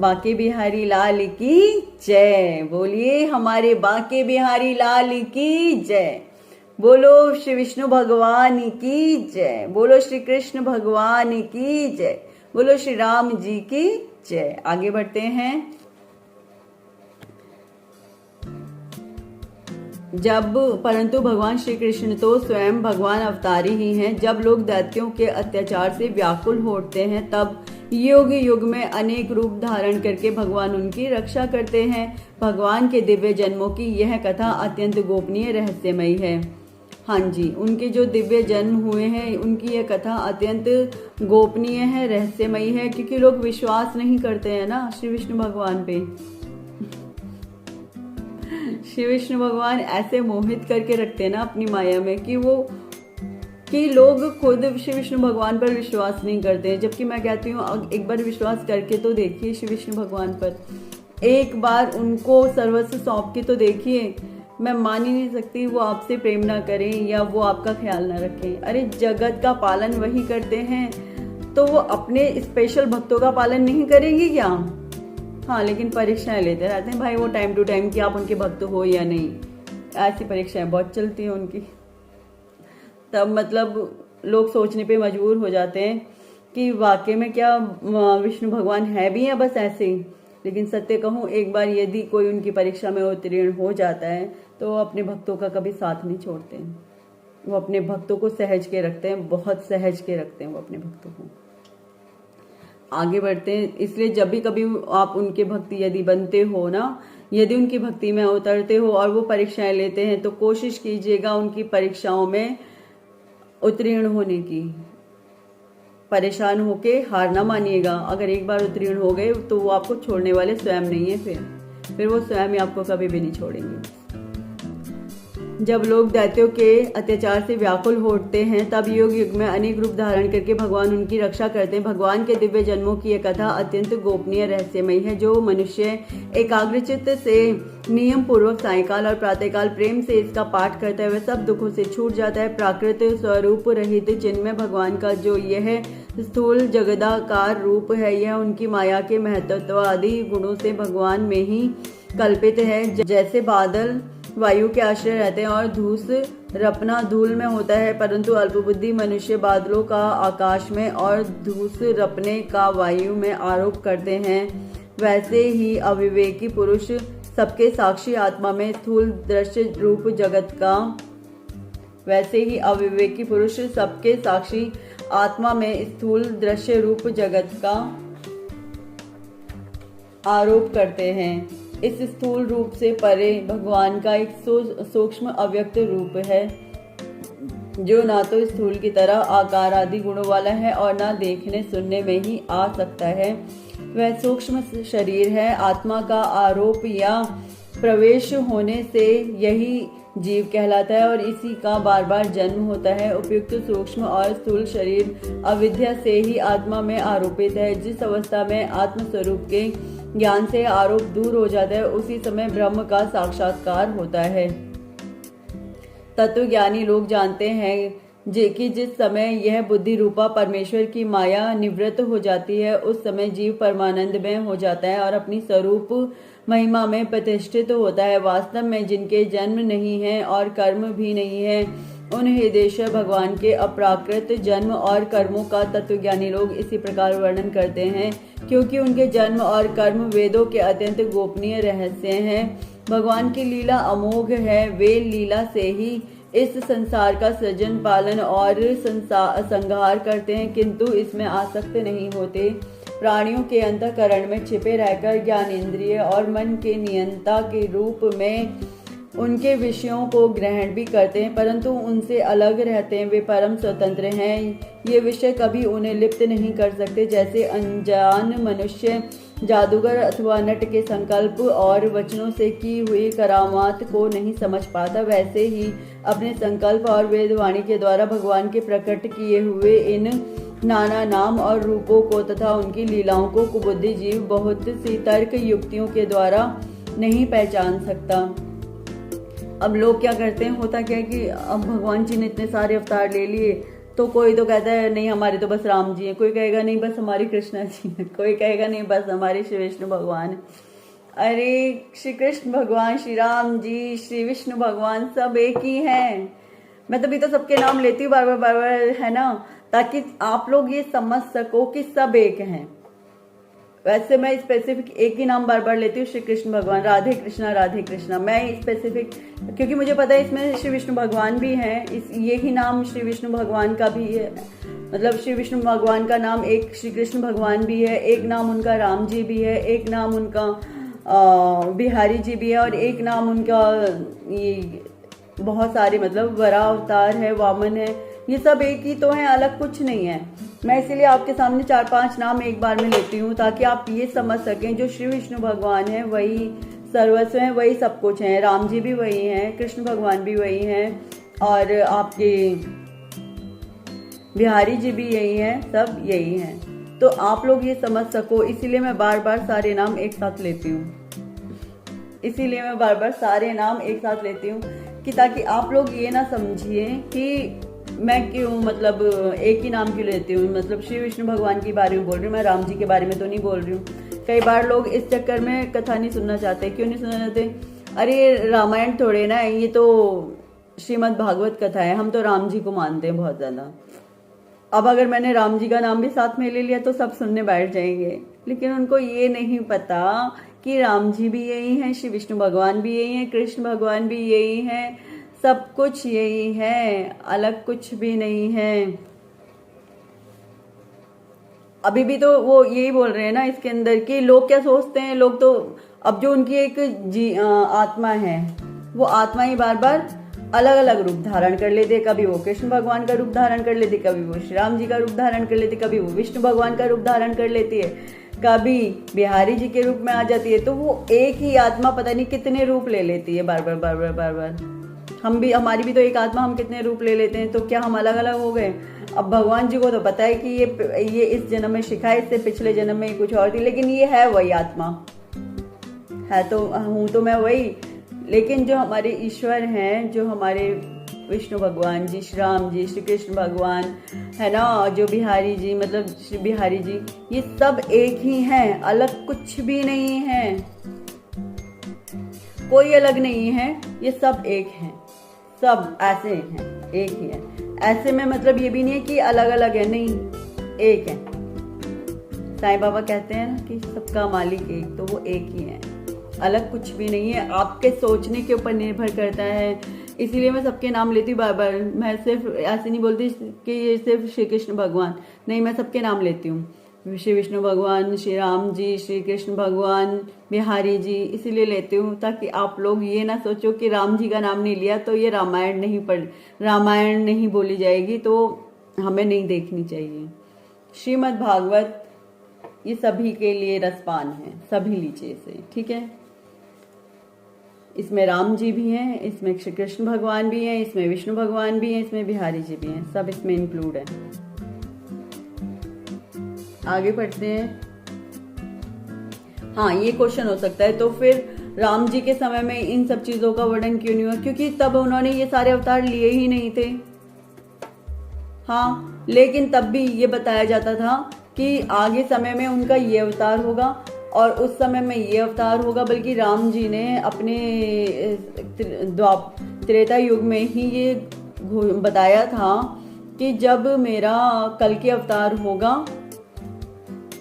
Speaker 1: बांके बिहारी लाल की जय। बोलिए हमारे बांके बिहारी लाल की जय। बोलो श्री विष्णु भगवान की जय। बोलो श्री कृष्ण भगवान की जय। बोलो श्री राम जी की जय। आगे बढ़ते हैं। परंतु भगवान श्री कृष्ण तो स्वयं भगवान अवतारी ही हैं। जब लोग दैत्यों के अत्याचार से व्याकुल होते हैं, तब युग युग में अनेक रूप धारण करके भगवान उनकी रक्षा करते हैं। भगवान के दिव्य जन्मों की यह कथा अत्यंत गोपनीय रहस्यमयी है। हाँ जी, उनके जो दिव्य जन्म हुए हैं उनकी यह कथा अत्यंत गोपनीय है, रहस्यमयी है, क्योंकि लोग विश्वास नहीं करते हैं ना श्री विष्णु भगवान पे। श्री विष्णु भगवान ऐसे मोहित करके रखते हैं ना अपनी माया में कि लोग खुद श्री विष्णु भगवान पर विश्वास नहीं करते हैं। जबकि मैं कहती हूँ एक बार विश्वास करके तो देखिए श्री विष्णु भगवान पर, एक बार उनको सर्वस्व सौंप के तो देखिए। मैं मान ही नहीं सकती वो आपसे प्रेम ना करें या वो आपका ख्याल ना रखें। अरे जगत का पालन वही करते हैं, तो वो अपने स्पेशल भक्तों का पालन नहीं करेंगे क्या? हाँ, लेकिन परीक्षाएं लेते रहते हैं भाई वो टाइम टू टाइम कि आप उनके भक्त हो या नहीं। ऐसी परीक्षाएं बहुत चलती हैं उनकी। तब मतलब लोग सोचने पे मजबूर हो जाते हैं कि वाकई में क्या विष्णु भगवान है भी या बस ऐसे ही। लेकिन सत्य कहूँ, एक बार यदि कोई उनकी परीक्षा में उत्तीर्ण हो जाता है तो वो अपने भक्तों का कभी साथ नहीं छोड़ते हैं। वो अपने भक्तों को सहज के रखते हैं, बहुत सहज के रखते हैं वो अपने भक्तों को। आगे बढ़ते हैं। इसलिए जब भी कभी आप उनके भक्ति यदि बनते हो ना, यदि उनकी भक्ति में उतरते हो और वो परीक्षाएं लेते हैं, तो कोशिश कीजिएगा उनकी परीक्षाओं में उत्तीर्ण होने की। परेशान होके हार ना मानिएगा। अगर एक बार उत्तीर्ण हो गए तो वो आपको छोड़ने वाले स्वयं नहीं है, फिर वो स्वयं ही आपको कभी भी नहीं छोड़ेंगे। जब लोग दैत्यों के अत्याचार से व्याकुल होते हैं, तब युग युग में अनेक रूप धारण करके भगवान उनकी रक्षा करते हैं। भगवान के दिव्य जन्मों की यह कथा अत्यंत गोपनीय रहस्यमयी है। जो मनुष्य एकाग्रचित्त से नियम पूर्वक सायकाल और प्रातःकाल प्रेम से इसका पाठ करता है, वह सब दुखों से छूट जाता है। प्राकृत स्वरूप रहित चिन्मय भगवान का जो यह स्थूल जगदाकार रूप है, यह उनकी माया के महत्व आदि गुणों से भगवान में ही कल्पित है। जैसे बादल वायु के आश्रय रहते हैं और धूस रपना धूल में होता है, परंतु अल्पबुद्धि मनुष्य बादलों का आकाश में और धूस रपने का वायु में आरोप करते हैं, वैसे ही अविवेकी पुरुष सबके साक्षी आत्मा में स्थूल दृश्य रूप जगत का आरोप करते हैं। इस स्थूल रूप से परे भगवान का एक सूक्ष्म अव्यक्त रूप है, जो ना तो स्थूल की तरह आकार आदि गुणों वाला है और ना देखने सुनने में ही आ सकता है। वह सूक्ष्म शरीर है। आत्मा का आरोप या प्रवेश होने से यही जीव कहलाता है और इसी का बार बार जन्म होता है। उपयुक्त सूक्ष्म और स्थूल शरीर अविद्या से ही आत्मा में आरोपित है। जिस अवस्था में आत्म स्वरूप के ज्ञान से आरोप दूर हो जाता है उसी समय ब्रह्म का साक्षात्कार होता है। तत्वज्ञानी लोग जानते हैं कि जिस समय यह बुद्धि रूपा परमेश्वर की माया निवृत्त हो जाती है उस समय जीव परमानंद में हो जाता है और अपनी स्वरूप महिमा में प्रतिष्ठित होता है। वास्तव में जिनके जन्म नहीं है और कर्म भी नहीं है उन हृदयेश्वर भगवान के अपराकृत जन्म और कर्मों का तत्वज्ञानी लोग इसी प्रकार वर्णन करते हैं, क्योंकि उनके जन्म और कर्म वेदों के अत्यंत गोपनीय रहस्य हैं। भगवान की लीला अमोघ है। वे लीला से ही इस संसार का सृजन पालन और संहार करते हैं, किंतु इसमें आसक्त नहीं होते। प्राणियों के अंतःकरण में छिपे रहकर ज्ञानेंद्रिय और मन के नियंता के रूप में उनके विषयों को ग्रहण भी करते हैं, परंतु उनसे अलग रहते हैं। वे परम स्वतंत्र हैं। ये विषय कभी उन्हें लिप्त नहीं कर सकते। जैसे अनजान मनुष्य जादूगर अथवा नट के संकल्प और वचनों से की हुई करामात को नहीं समझ पाता, वैसे ही अपने संकल्प और वेदवाणी के द्वारा भगवान के प्रकट किए हुए इन नाना नाम और रूपों को तथा उनकी लीलाओं को कुबुद्धि जीव बहुत सी तर्क युक्तियों के द्वारा नहीं पहचान सकता। अब लोग क्या करते हैं, होता क्या है कि अब भगवान जी ने इतने सारे अवतार ले लिए तो कोई तो कहता है नहीं हमारे तो बस राम जी हैं, कोई कहेगा नहीं बस हमारी कृष्णा जी हैं, कोई कहेगा नहीं बस हमारे श्री विष्णु भगवान है। अरे श्री कृष्ण भगवान, श्री राम जी, श्री विष्णु भगवान सब एक ही हैं। मैं तभी तो सबके नाम लेती हूँ बार बार, है ना, ताकि आप लोग ये समझ सको कि सब एक हैं। वैसे मैं स्पेसिफिक एक ही नाम बार बार लेती हूँ, श्री कृष्ण भगवान, राधे कृष्णा। मैं स्पेसिफिक क्योंकि मुझे पता है इसमें श्री विष्णु भगवान भी हैं। इस ये ही नाम श्री विष्णु भगवान का भी है, मतलब श्री विष्णु भगवान का नाम एक श्री कृष्ण भगवान भी है, एक नाम उनका राम जी भी है, एक नाम उनका बिहारी जी भी है और एक नाम उनका ये बहुत सारे मतलब वरा अवतार है, वामन है। ये सब एक ही तो है, अलग कुछ नहीं है। मैं इसीलिए आपके सामने 4-5 नाम एक बार में लेती हूँ ताकि आप ये समझ सकें जो श्री विष्णु भगवान है वही सर्वस्व है, वही सब कुछ है। राम जी भी वही हैं, कृष्ण भगवान भी वही हैं और आपके बिहारी जी भी यही हैं, सब यही हैं। तो आप लोग ये समझ सको इसीलिए मैं बार बार सारे नाम एक साथ लेती हूँ कि ताकि आप लोग ये ना समझिए कि मैं क्यों मतलब एक ही नाम क्यों लेती हूँ, मतलब श्री विष्णु भगवान के बारे में बोल रही हूँ, मैं राम जी के बारे में तो नहीं बोल रही हूँ। कई बार लोग इस चक्कर में कथा नहीं सुनना चाहते। क्यों नहीं सुनना चाहते? अरे रामायण थोड़े ना है, ये तो श्रीमद् भागवत कथा है, हम तो राम जी को मानते हैं बहुत ज़्यादा। अब अगर मैंने राम जी का नाम भी साथ में ले लिया तो सब सुनने बैठ जाएंगे, लेकिन उनको ये नहीं पता कि राम जी भी यही हैं, श्री विष्णु भगवान भी यही हैं, कृष्ण भगवान भी यही हैं, सब कुछ यही है, अलग कुछ भी नहीं है। अभी भी तो वो यही बोल रहे हैं ना इसके अंदर कि लोग क्या सोचते हैं, लोग तो अब जो उनकी एक आत्मा है वो आत्मा ही बार बार अलग अलग रूप धारण कर लेते, कभी वो कृष्ण भगवान का रूप धारण कर लेती, कभी वो श्री राम जी का रूप धारण कर लेती, कभी वो विष्णु भगवान का रूप धारण कर लेती है, कभी बिहारी जी के रूप में आ जाती है। तो वो एक ही आत्मा पता नहीं कितने रूप ले लेती है बार बार। हमारी भी तो एक आत्मा, हम कितने रूप ले लेते हैं, तो क्या हम अलग अलग हो गए? अब भगवान जी को तो पता है कि ये इस जन्म में शिखा है, इससे पिछले जन्म में कुछ और थी, लेकिन ये है वही आत्मा है, तो हूँ तो मैं वही। लेकिन जो हमारे ईश्वर हैं, जो हमारे विष्णु भगवान जी, श्री राम जी, श्री कृष्ण भगवान है ना, जो बिहारी जी मतलब श्री बिहारी जी, ये सब एक ही हैं, अलग कुछ भी नहीं है, कोई अलग नहीं है, ये सब एक हैं, सब ऐसे हैं, एक ही है। ऐसे में मतलब ये भी नहीं है कि अलग अलग है, नहीं, एक है। साईं बाबा कहते हैं ना कि सबका मालिक एक, तो वो एक ही है, अलग कुछ भी नहीं है। आपके सोचने के ऊपर निर्भर करता है, इसीलिए मैं सबके नाम लेती हूँ बार बार। मैं सिर्फ ऐसे नहीं बोलती कि ये सिर्फ श्री कृष्ण भगवान, नहीं, मैं सबके नाम लेती हूँ, श्री विष्णु भगवान, श्री राम जी, श्री कृष्ण भगवान, बिहारी जी, इसीलिए लेती हूँ ताकि आप लोग ये ना सोचो कि राम जी का नाम नहीं लिया तो ये रामायण नहीं बोली जाएगी, तो हमें नहीं देखनी चाहिए। श्रीमद् भागवत ये सभी के लिए रसपान है, सभी लीजिए इसे, ठीक है। इसमें राम जी भी हैं, इसमें श्री कृष्ण भगवान भी हैं, इसमें विष्णु भगवान भी हैं, इसमें बिहारी जी भी हैं, सब इसमें इंक्लूड है। आगे बढ़ते हैं। हाँ, ये क्वेश्चन हो सकता है, तो फिर राम जी के समय में इन सब चीजों का वर्णन क्यों नहीं हुआ? क्योंकि तब उन्होंने ये सारे अवतार लिए ही नहीं थे। हाँ, लेकिन तब भी ये बताया जाता था कि आगे समय में उनका ये अवतार होगा और उस समय में ये अवतार होगा। बल्कि राम जी ने अपने त्रेता युग में ही ये बताया था कि जब मेरा कल की अवतार होगा,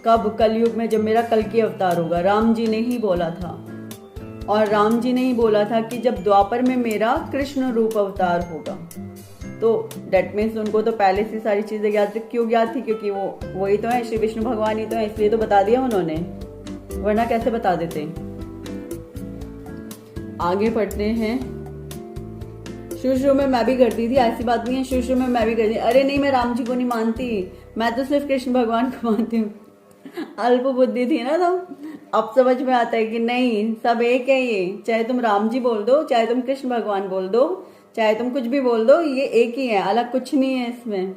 Speaker 1: कब? कलयुग में जब मेरा कल की अवतार होगा, राम जी ने ही बोला था। और राम जी ने ही बोला था कि जब द्वापर में मेरा कृष्ण रूप अवतार होगा। तो डेट मीन्स उनको तो पहले से सारी चीजें याद क्यों याद थी? क्योंकि वही तो है, श्री विष्णु भगवान ही तो है, इसलिए तो बता दिया उन्होंने, वरना कैसे बता देते। आगे पढ़ते हैं। शुरू में मैं भी करती थी, ऐसी बात नहीं है, शुरू में मैं भी करती थी। अरे नहीं, मैं राम जी को नहीं मानती, मैं तो सिर्फ कृष्ण भगवान को मानती हूँ। अल्प बुद्धि थी ना, तो अब समझ में आता है कि नहीं, सब एक है ये। चाहे तुम राम जी बोल दो, चाहे तुम कृष्ण भगवान बोल दो, चाहे तुम कुछ भी बोल दो, ये एक ही है, अलग कुछ नहीं है इसमें।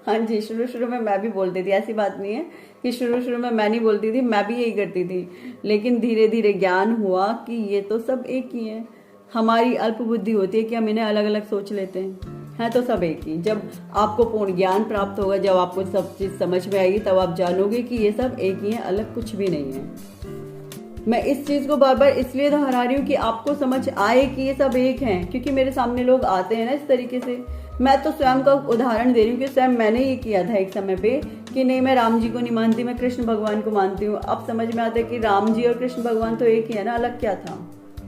Speaker 1: हाँ जी, शुरू में मैं भी बोलती थी, ऐसी बात नहीं है कि शुरू में मैं नहीं बोलती थी, मैं भी यही करती थी। लेकिन धीरे धीरे ज्ञान हुआ कि ये तो सब एक ही है। हमारी अल्प बुद्धि होती है कि हम इन्हें अलग अलग सोच लेते हैं तो सब एक ही। जब आपको पूर्ण ज्ञान प्राप्त होगा, जब आपको सब चीज समझ में आएगी, तब आप जानोगे कि ये सब एक ही है, अलग कुछ भी नहीं है। मैं इस चीज को बार बार इसलिए दोहरा रही हूँ कि आपको समझ आए कि ये सब एक हैं, क्योंकि मेरे सामने लोग आते हैं ना इस तरीके से। मैं तो स्वयं का उदाहरण दे रही हूँ कि स्वयं मैंने ये किया था एक समय पे कि नहीं, मैं राम जी को नहीं मानती, मैं कृष्ण भगवान को मानती हूँ। अब समझ में आता है कि राम जी और कृष्ण भगवान तो एक ही है ना, अलग क्या था?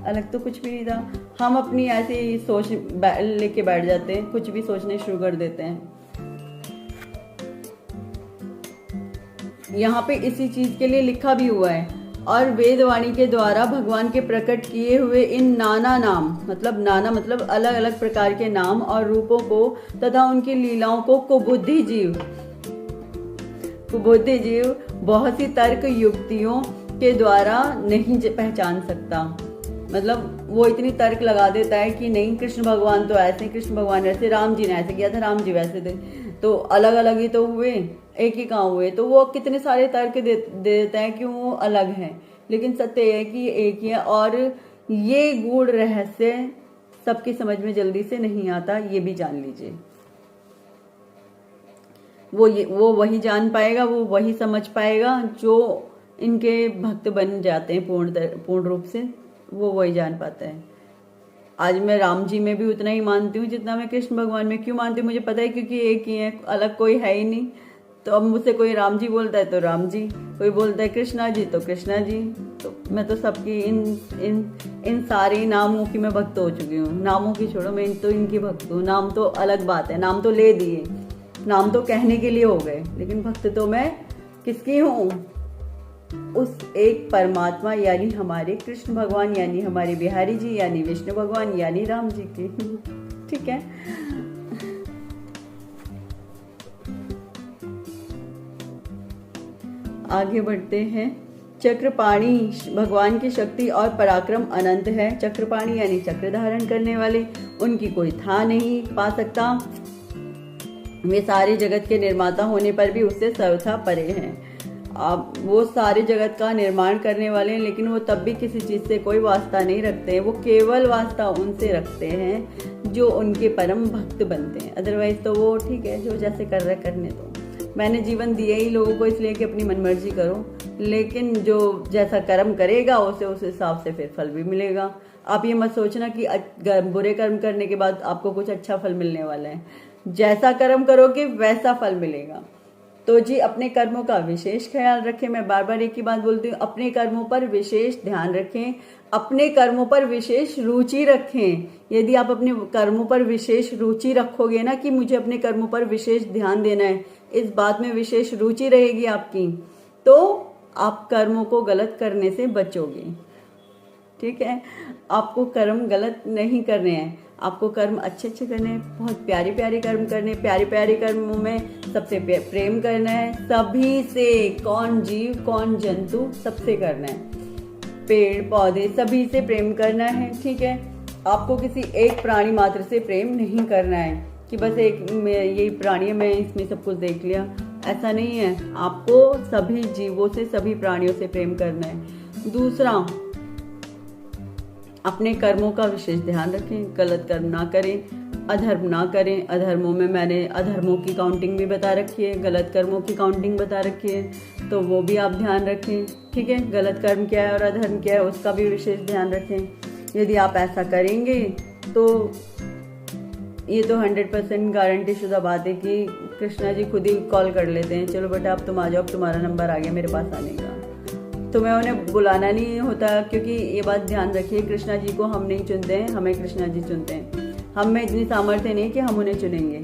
Speaker 1: अलग तो कुछ भी नहीं था। हम अपनी ऐसे ही सोच लेके बैठ जाते हैं, कुछ भी सोचने शुरू कर देते हैं। यहाँ पे इसी चीज के लिए लिखा भी हुआ है, और वेदवाणी के द्वारा भगवान के प्रकट किए हुए इन नाना नाम, मतलब नाना मतलब अलग अलग प्रकार के नाम और रूपों को तथा उनकी लीलाओं को कुबुद्धि जीव बहुत सी तर्क युक्तियों के द्वारा नहीं पहचान सकता। मतलब वो इतनी तर्क लगा देता है कि नहीं, कृष्ण भगवान तो ऐसे, कृष्ण भगवान ऐसे, राम जी ने ऐसे किया था, राम जी वैसे थे, तो अलग अलग ही तो हुए, एक ही कहाँ हुए? तो वो कितने सारे तर्क दे देता है कि वो अलग है, लेकिन सत्य है कि एक ही है। और ये गूढ़ रहस्य सबकी समझ में जल्दी से नहीं आता, ये भी जान लीजिए। वो वही जान पाएगा, वो वही समझ पाएगा जो इनके भक्त बन जाते हैं पूर्ण रूप से, वो वही जान पाता है। आज मैं राम जी में भी उतना ही मानती हूँ जितना मैं कृष्ण भगवान में। क्यों मानती हूँ? मुझे पता है क्योंकि एक ही है, अलग कोई है ही नहीं। तो अब मुझसे कोई राम जी बोलता है तो राम जी, कोई बोलता है कृष्णा जी तो कृष्णा जी। तो मैं तो सबकी इन सारे नामों की मैं भक्त हो चुकी हूँ। नामों की छोड़ो, मैं तो इनकी भक्त हूँ। नाम तो अलग बात है, नाम तो ले दिए, नाम तो कहने के लिए हो गए, लेकिन भक्त तो मैं किसकी हूँ? उस एक परमात्मा यानी हमारे कृष्ण भगवान, यानी हमारे बिहारी जी, यानी विष्णु भगवान, यानी राम जी की। ठीक है। आगे बढ़ते हैं। चक्रपाणी भगवान की शक्ति और पराक्रम अनंत है। चक्रपाणी यानी चक्र धारण करने वाले, उनकी कोई था नहीं पा सकता। वे सारे जगत के निर्माता होने पर भी उससे सर्वथा परे हैं। अब वो सारे जगत का निर्माण करने वाले हैं, लेकिन वो तब भी किसी चीज से कोई वास्ता नहीं रखते हैं। वो केवल वास्ता उनसे रखते हैं जो उनके परम भक्त बनते हैं। अदरवाइज तो वो ठीक है, जो जैसे कर रहे करने दो। मैंने जीवन दिया ही लोगों को इसलिए कि अपनी मनमर्जी करो, लेकिन जो जैसा कर्म करेगा उसे उस हिसाब से फिर फल भी मिलेगा। आप ये मत सोचना कि बुरे कर्म करने के बाद आपको कुछ अच्छा फल मिलने वाला है। जैसा कर्म करोगे वैसा फल मिलेगा। तो जी अपने कर्मों का विशेष ख्याल रखें। मैं बार बार एक ही बात बोलती हूँ, अपने कर्मों पर विशेष ध्यान रखें, अपने कर्मों पर विशेष रुचि रखें। यदि आप अपने कर्मों पर विशेष रुचि रखोगे ना, कि मुझे अपने कर्मों पर विशेष ध्यान देना है, इस बात में विशेष रुचि रहेगी आपकी, तो आप कर्मों को गलत करने से बचोगे। ठीक है। आपको कर्म गलत नहीं करने हैं, आपको कर्म अच्छे अच्छे करने हैं, बहुत प्यारे प्यारे कर्म करने हैं। प्यारे प्यारे कर्मों में सबसे प्रेम करना है, सभी से, कौन जीव कौन जंतु सबसे करना है, पेड़ पौधे सभी से प्रेम करना है, ठीक है। आपको किसी एक प्राणी मात्र से प्रेम नहीं करना है कि बस एक यही प्राणी है, मैं इसमें सब कुछ देख लिया, ऐसा नहीं है। आपको सभी जीवों से, सभी प्राणियों से प्रेम करना है। दूसरा, अपने कर्मों का विशेष ध्यान रखें, गलत कर्म ना करें, अधर्म ना करें। अधर्मों में मैंने अधर्मों की काउंटिंग भी बता रखी है, गलत कर्मों की काउंटिंग बता रखी है, तो वो भी आप ध्यान रखें, ठीक है। गलत कर्म क्या है और अधर्म क्या है उसका भी विशेष ध्यान रखें। यदि आप ऐसा करेंगे तो ये तो 100% गारंटी शुदा बात है कि कृष्णा जी खुद ही कॉल कर लेते हैं, चलो बेटा अब तुम आ जाओ, अब तुम्हारा नंबर आ गया मेरे पास आने का। तुम्हें उन्हें बुलाना नहीं होता, क्योंकि ये बात ध्यान रखिए, कृष्णा जी को हम नहीं चुनते हैं, हमें कृष्णा जी चुनते हैं। हम में इतनी सामर्थ्य नहीं कि हम उन्हें चुनेंगे,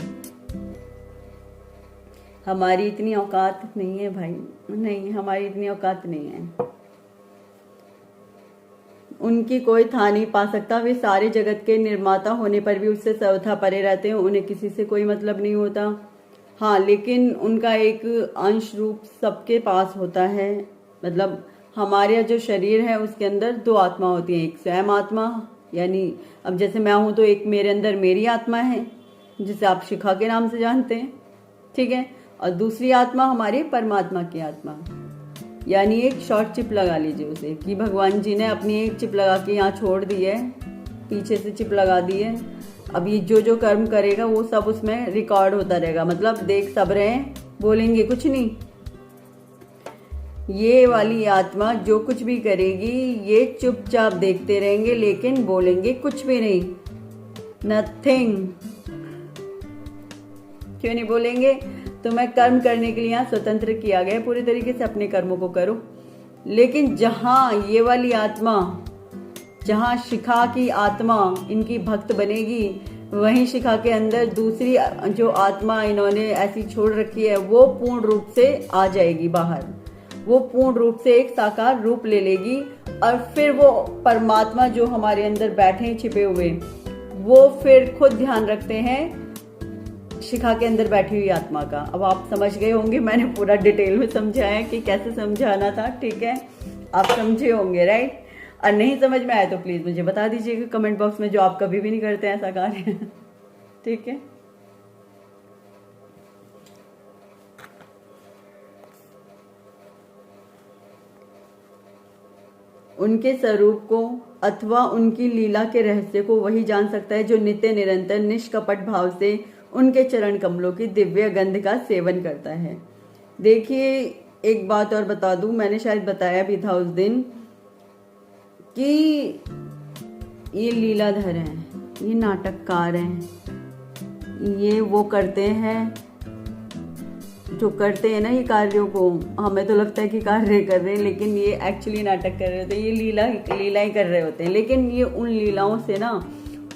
Speaker 1: हमारी इतनी औकात नहीं है भाई, नहीं, हमारी इतनी औकात नहीं है। उनकी कोई था नहीं पा सकता, वे सारे जगत के निर्माता होने पर भी उससे सर्वथा परे रहते हैं, उन्हें किसी से कोई मतलब नहीं होता। हाँ, लेकिन उनका एक अंश रूप सबके पास होता है। मतलब हमारे जो शरीर है उसके अंदर दो आत्मा होती है, एक स्वयं आत्मा, यानी अब जैसे मैं हूं तो एक मेरे अंदर मेरी आत्मा है जिसे आप शिखा के नाम से जानते हैं, ठीक है, और दूसरी आत्मा हमारी परमात्मा की आत्मा, यानी एक शॉर्ट चिप लगा लीजिए उसे, कि भगवान जी ने अपनी एक चिप लगा के यहाँ छोड़ दी है, पीछे से चिप लगा दी है। अब ये जो जो कर्म करेगा वो सब उसमें रिकॉर्ड होता रहेगा, मतलब देख सब रहे हैं, बोलेंगे कुछ नहीं। ये वाली आत्मा जो कुछ भी करेगी ये चुपचाप देखते रहेंगे, लेकिन बोलेंगे कुछ भी नहीं, नथिंग। क्यों नहीं बोलेंगे? तुम्हें कर्म करने के लिए यहाँ स्वतंत्र किया गया, पूरी तरीके से अपने कर्मों को करो। लेकिन जहां ये वाली आत्मा, जहां शिखा की आत्मा इनकी भक्त बनेगी, वहीं शिखा के अंदर दूसरी जो आत्मा इन्होंने ऐसी छोड़ रखी है वो पूर्ण रूप से आ जाएगी बाहर, वो पूर्ण रूप से एक साकार रूप ले लेगी, और फिर वो परमात्मा जो हमारे अंदर बैठे हैं छिपे हुए, वो फिर खुद ध्यान रखते हैं शिखा के अंदर बैठी हुई आत्मा का। अब आप समझ गए होंगे, मैंने पूरा डिटेल में समझाया कि कैसे समझाना था, ठीक है, आप समझे होंगे, राइट। और नहीं समझ में आया तो प्लीज मुझे बता दीजिएगा कमेंट बॉक्स में, जो आप कभी भी नहीं करते हैं ऐसा कार्य, ठीक है। उनके स्वरूप को अथवा उनकी लीला के रहस्य को वही जान सकता है जो नित्य निरंतर निष्कपट भाव से उनके चरण कमलों की दिव्य गंध का सेवन करता है। देखिए, एक बात और बता दूं, मैंने शायद बताया भी था उस दिन कि ये लीलाधर हैं, ये नाटककार हैं, ये वो करते हैं जो करते हैं ना ये कार्यों को, हमें तो लगता है कि कार्य कर रहे हैं, लेकिन ये एक्चुअली नाटक कर रहे होते हैं, ये लीलाएं कर रहे होते हैं। लेकिन ये उन लीलाओं से ना,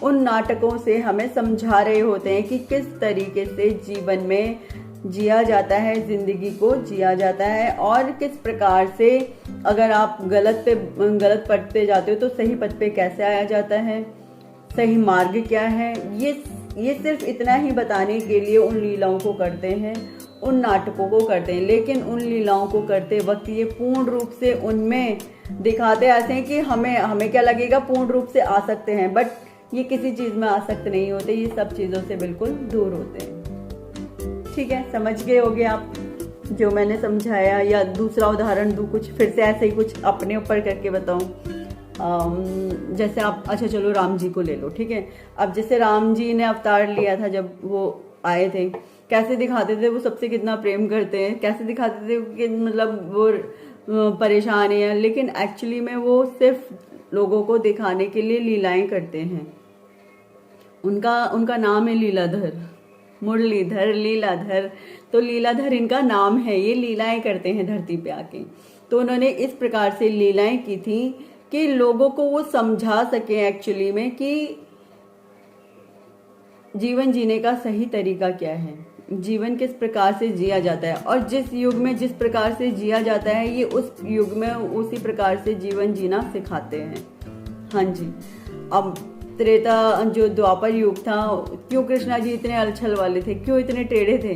Speaker 1: उन नाटकों से हमें समझा रहे होते हैं कि किस तरीके से जीवन में जिया जाता है, जिंदगी को जिया जाता है, और किस प्रकार से अगर आप गलत पथ पे जाते हो तो सही पथ पे कैसे आया जाता है, सही मार्ग क्या है। ये सिर्फ इतना ही बताने के लिए उन लीलाओं को करते हैं, उन नाटकों को करते हैं। लेकिन उन लीलाओं को करते वक्त ये पूर्ण रूप से उनमें दिखाते ऐसे हैं कि हमें क्या लगेगा, पूर्ण रूप से आ सकते हैं, बट ये किसी चीज में आसक्त नहीं होते, ये सब चीजों से बिल्कुल दूर होते हैं, ठीक है। समझ गए होगे आप जो मैंने समझाया, या दूसरा उदाहरण दूं कुछ, फिर से ऐसे ही कुछ अपने ऊपर करके बताऊं। जैसे आप, अच्छा चलो राम जी को ले लो, ठीक है। अब जैसे राम जी ने अवतार लिया था, जब वो आए थे, कैसे दिखाते थे वो सबसे कितना प्रेम करते हैं, कैसे दिखाते थे कि मतलब वो परेशान है, लेकिन एक्चुअली में वो सिर्फ लोगों को दिखाने के लिए लीलाएं करते हैं। उनका नाम है लीलाधर, मुरलीधर, लीलाधर, तो लीलाधर इनका नाम है। ये लीलाएं करते हैं धरती पे आके। तो उन्होंने इस प्रकार से लीलाएं की थी कि लोगों को वो समझा सके एक्चुअली में कि जीवन जीने का सही तरीका क्या है, जीवन किस प्रकार से जिया जाता है, और जिस युग में जिस प्रकार से जिया जाता है ये उस युग में उसी प्रकार से जीवन जीना सिखाते हैं। हाँ जी। अब त्रेता जो द्वापर युग था, क्यों कृष्णा जी इतने अलछल वाले थे, क्यों इतने टेढ़े थे,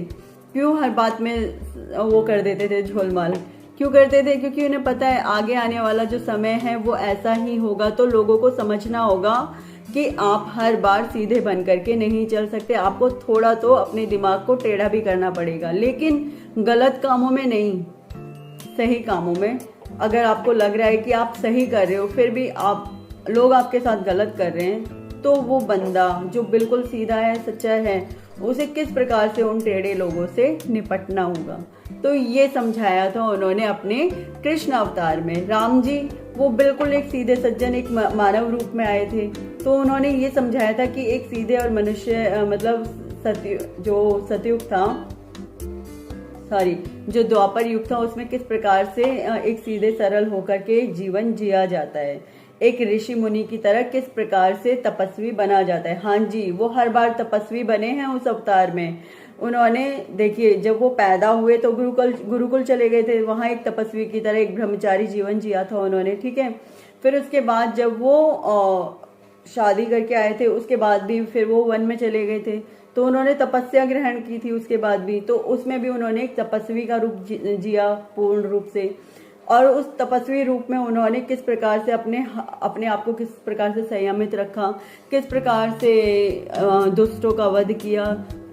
Speaker 1: क्यों हर बात में वो कर देते थे झोलमाल, क्यों करते थे? क्योंकि उन्हें पता है आगे आने वाला जो समय है वो ऐसा ही होगा। तो लोगों को समझना होगा कि आप हर बार सीधे बन करके नहीं चल सकते, आपको थोड़ा तो अपने दिमाग को टेढ़ा भी करना पड़ेगा, लेकिन गलत कामों में नहीं, सही कामों में। अगर आपको लग रहा है कि आप सही कर रहे हो फिर भी लोग आपके साथ गलत कर रहे हैं, तो वो बंदा जो बिल्कुल सीधा है, सच्चा है, उसे किस प्रकार से उन टेढ़े लोगों से निपटना होगा। तो ये समझाया था उन्होंने अपने कृष्ण अवतार में। राम जी वो बिल्कुल एक सीधे सज्जन, एक मानव रूप में आए थे, तो उन्होंने ये समझाया था कि एक सीधे और मनुष्य मतलब सतयुग था, जो द्वापर युग था, उसमें किस प्रकार से एक सीधे सरल होकर के जीवन जिया जाता है, एक ऋषि मुनि की तरह किस प्रकार से तपस्वी बना जाता है। हाँ जी, वो हर बार तपस्वी बने हैं उस अवतार में। उन्होंने देखिए, जब वो पैदा हुए तो गुरुकुल चले गए थे, वहां एक तपस्वी की तरह एक ब्रह्मचारी जीवन जिया था उन्होंने, ठीक है। फिर उसके बाद जब वो शादी करके आए थे, उसके बाद भी फिर वो वन में चले गए थे, तो उन्होंने तपस्या ग्रहण की थी उसके बाद भी, तो उसमें भी उन्होंने एक तपस्वी का रूप जिया पूर्ण रूप से। और उस तपस्वी रूप में उन्होंने किस प्रकार से अपने आप को किस प्रकार से संयमित रखा, किस प्रकार से दुष्टों का वध किया,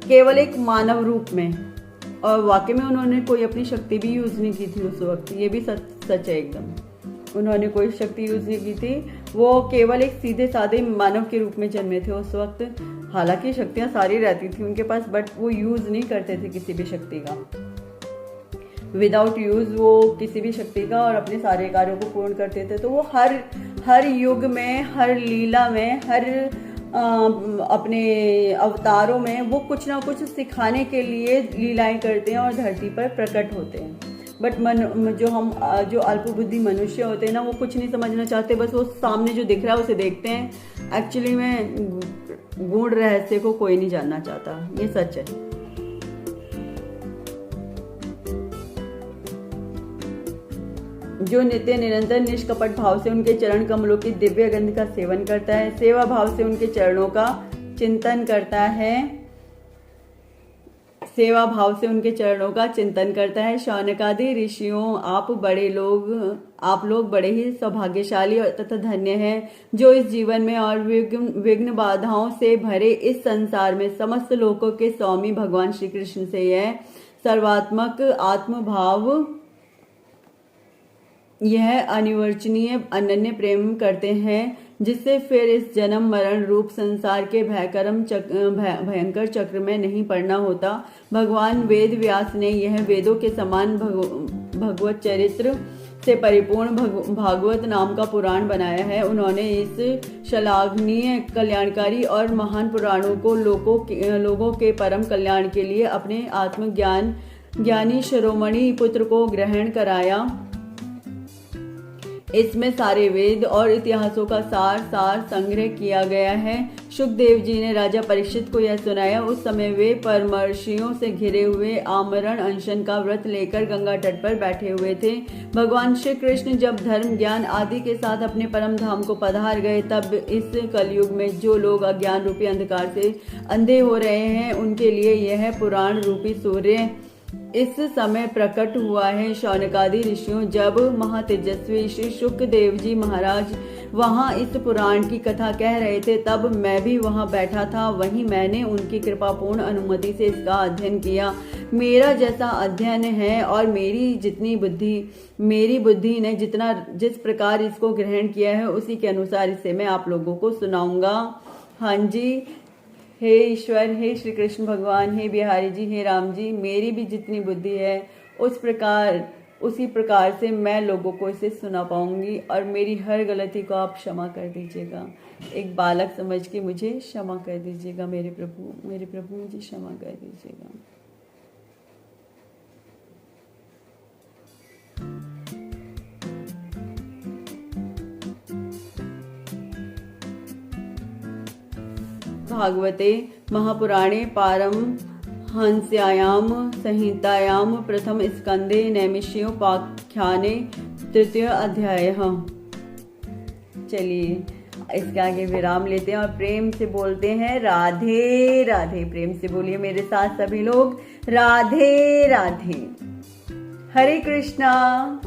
Speaker 1: केवल एक मानव रूप में। और वाकई में उन्होंने कोई अपनी शक्ति भी यूज नहीं की थी उस वक्त, ये भी सच है एकदम। उन्होंने कोई शक्ति यूज नहीं की थी, वो केवल एक सीधे साधे मानव के रूप में जन्मे थे उस वक्त। हालांकि शक्तियां सारी रहती थी उनके पास, बट वो यूज नहीं करते थे किसी भी शक्ति का, विदाउट यूज वो किसी भी शक्ति का, और अपने सारे कार्यों को पूर्ण करते थे। तो वो हर युग में, हर लीला में, हर अपने अवतारों में वो कुछ ना कुछ सिखाने के लिए लीलाएं करते हैं और धरती पर प्रकट होते हैं। बट जो अल्पबुद्धि मनुष्य होते हैं ना, वो कुछ नहीं समझना चाहते, बस वो सामने जो दिख रहा है उसे देखते हैं। एक्चुअली में गूढ़ रहस्य को कोई नहीं जानना चाहता, ये सच है। जो नित्य निरंतर निष्कपट भाव से उनके चरण कमलों की दिव्य गंध का सेवन करता है, सेवा भाव से उनके चरणों का चिंतन करता है, सेवा भाव से उनके चरणों का चिंतन करता है। शौनकादि ऋषियों, आप लोग बड़े ही सौभाग्यशाली तथा धन्य हैं, जो इस जीवन में और विघ्न बाधाओं से भरे इस संसार में समस्त लोकों के स्वामी भगवान श्री कृष्ण से यह सर्वात्मक आत्मभाव, यह अनिर्वचनीय अनन्य प्रेम करते हैं, जिससे फिर इस जन्म मरण रूप संसार के भयंकर चक्र में नहीं पड़ना होता। भगवान वेद व्यास ने यह वेदों के समान भगवत चरित्र से परिपूर्ण भागवत नाम का पुराण बनाया है। उन्होंने इस श्लाघनीय, कल्याणकारी और महान पुराणों को लोगों के परम कल्याण के लिए अपने ज्ञानी शिरोमणि पुत्र को ग्रहण कराया। इसमें सारे वेद और इतिहासों का सार संग्रह किया गया है। शुकदेव जी ने राजा परीक्षित को यह सुनाया। उस समय वे परमर्षियों से घिरे हुए आमरण अनशन का व्रत लेकर गंगा तट पर बैठे हुए थे। भगवान श्री कृष्ण जब धर्म ज्ञान आदि के साथ अपने परम धाम को पधार गए, तब इस कलयुग में जो लोग अज्ञान रूपी अंधकार से अंधे हो रहे हैं, उनके लिए यह पुराण रूपी सूर्य इस समय प्रकट हुआ है। शौनकादि ऋषियों, जब महातेजस्वी श्री शुकदेव जी महाराज वहां इस पुराण की कथा कह रहे थे, तब मैं भी वहां बैठा था। वहीं मैंने उनकी कृपापूर्ण अनुमति से इसका अध्ययन किया। मेरा जैसा अध्ययन है और मेरी बुद्धि ने जिस प्रकार इसको ग्रहण किया है, उसी के अनुसार इसे मैं आप लोगों को सुनाऊंगा। हाँ जी, हे ईश्वर, हे श्री कृष्ण भगवान, हे बिहारी जी, हे राम जी, मेरी भी जितनी बुद्धि है उसी प्रकार से मैं लोगों को इसे सुना पाऊंगी, और मेरी हर गलती को आप क्षमा कर दीजिएगा। एक बालक समझ के मुझे क्षमा कर दीजिएगा मेरे प्रभु मुझे क्षमा कर दीजिएगा। भागवते महापुराणे पारमहंस्यायाम संहितायाम प्रथम स्कंदे नैमिषोपाख्याने तृतीय अध्याय। चलिए इसके आगे विराम लेते हैं और प्रेम से बोलते हैं राधे राधे। प्रेम से बोलिए मेरे साथ सभी लोग, राधे राधे। हरे कृष्णा।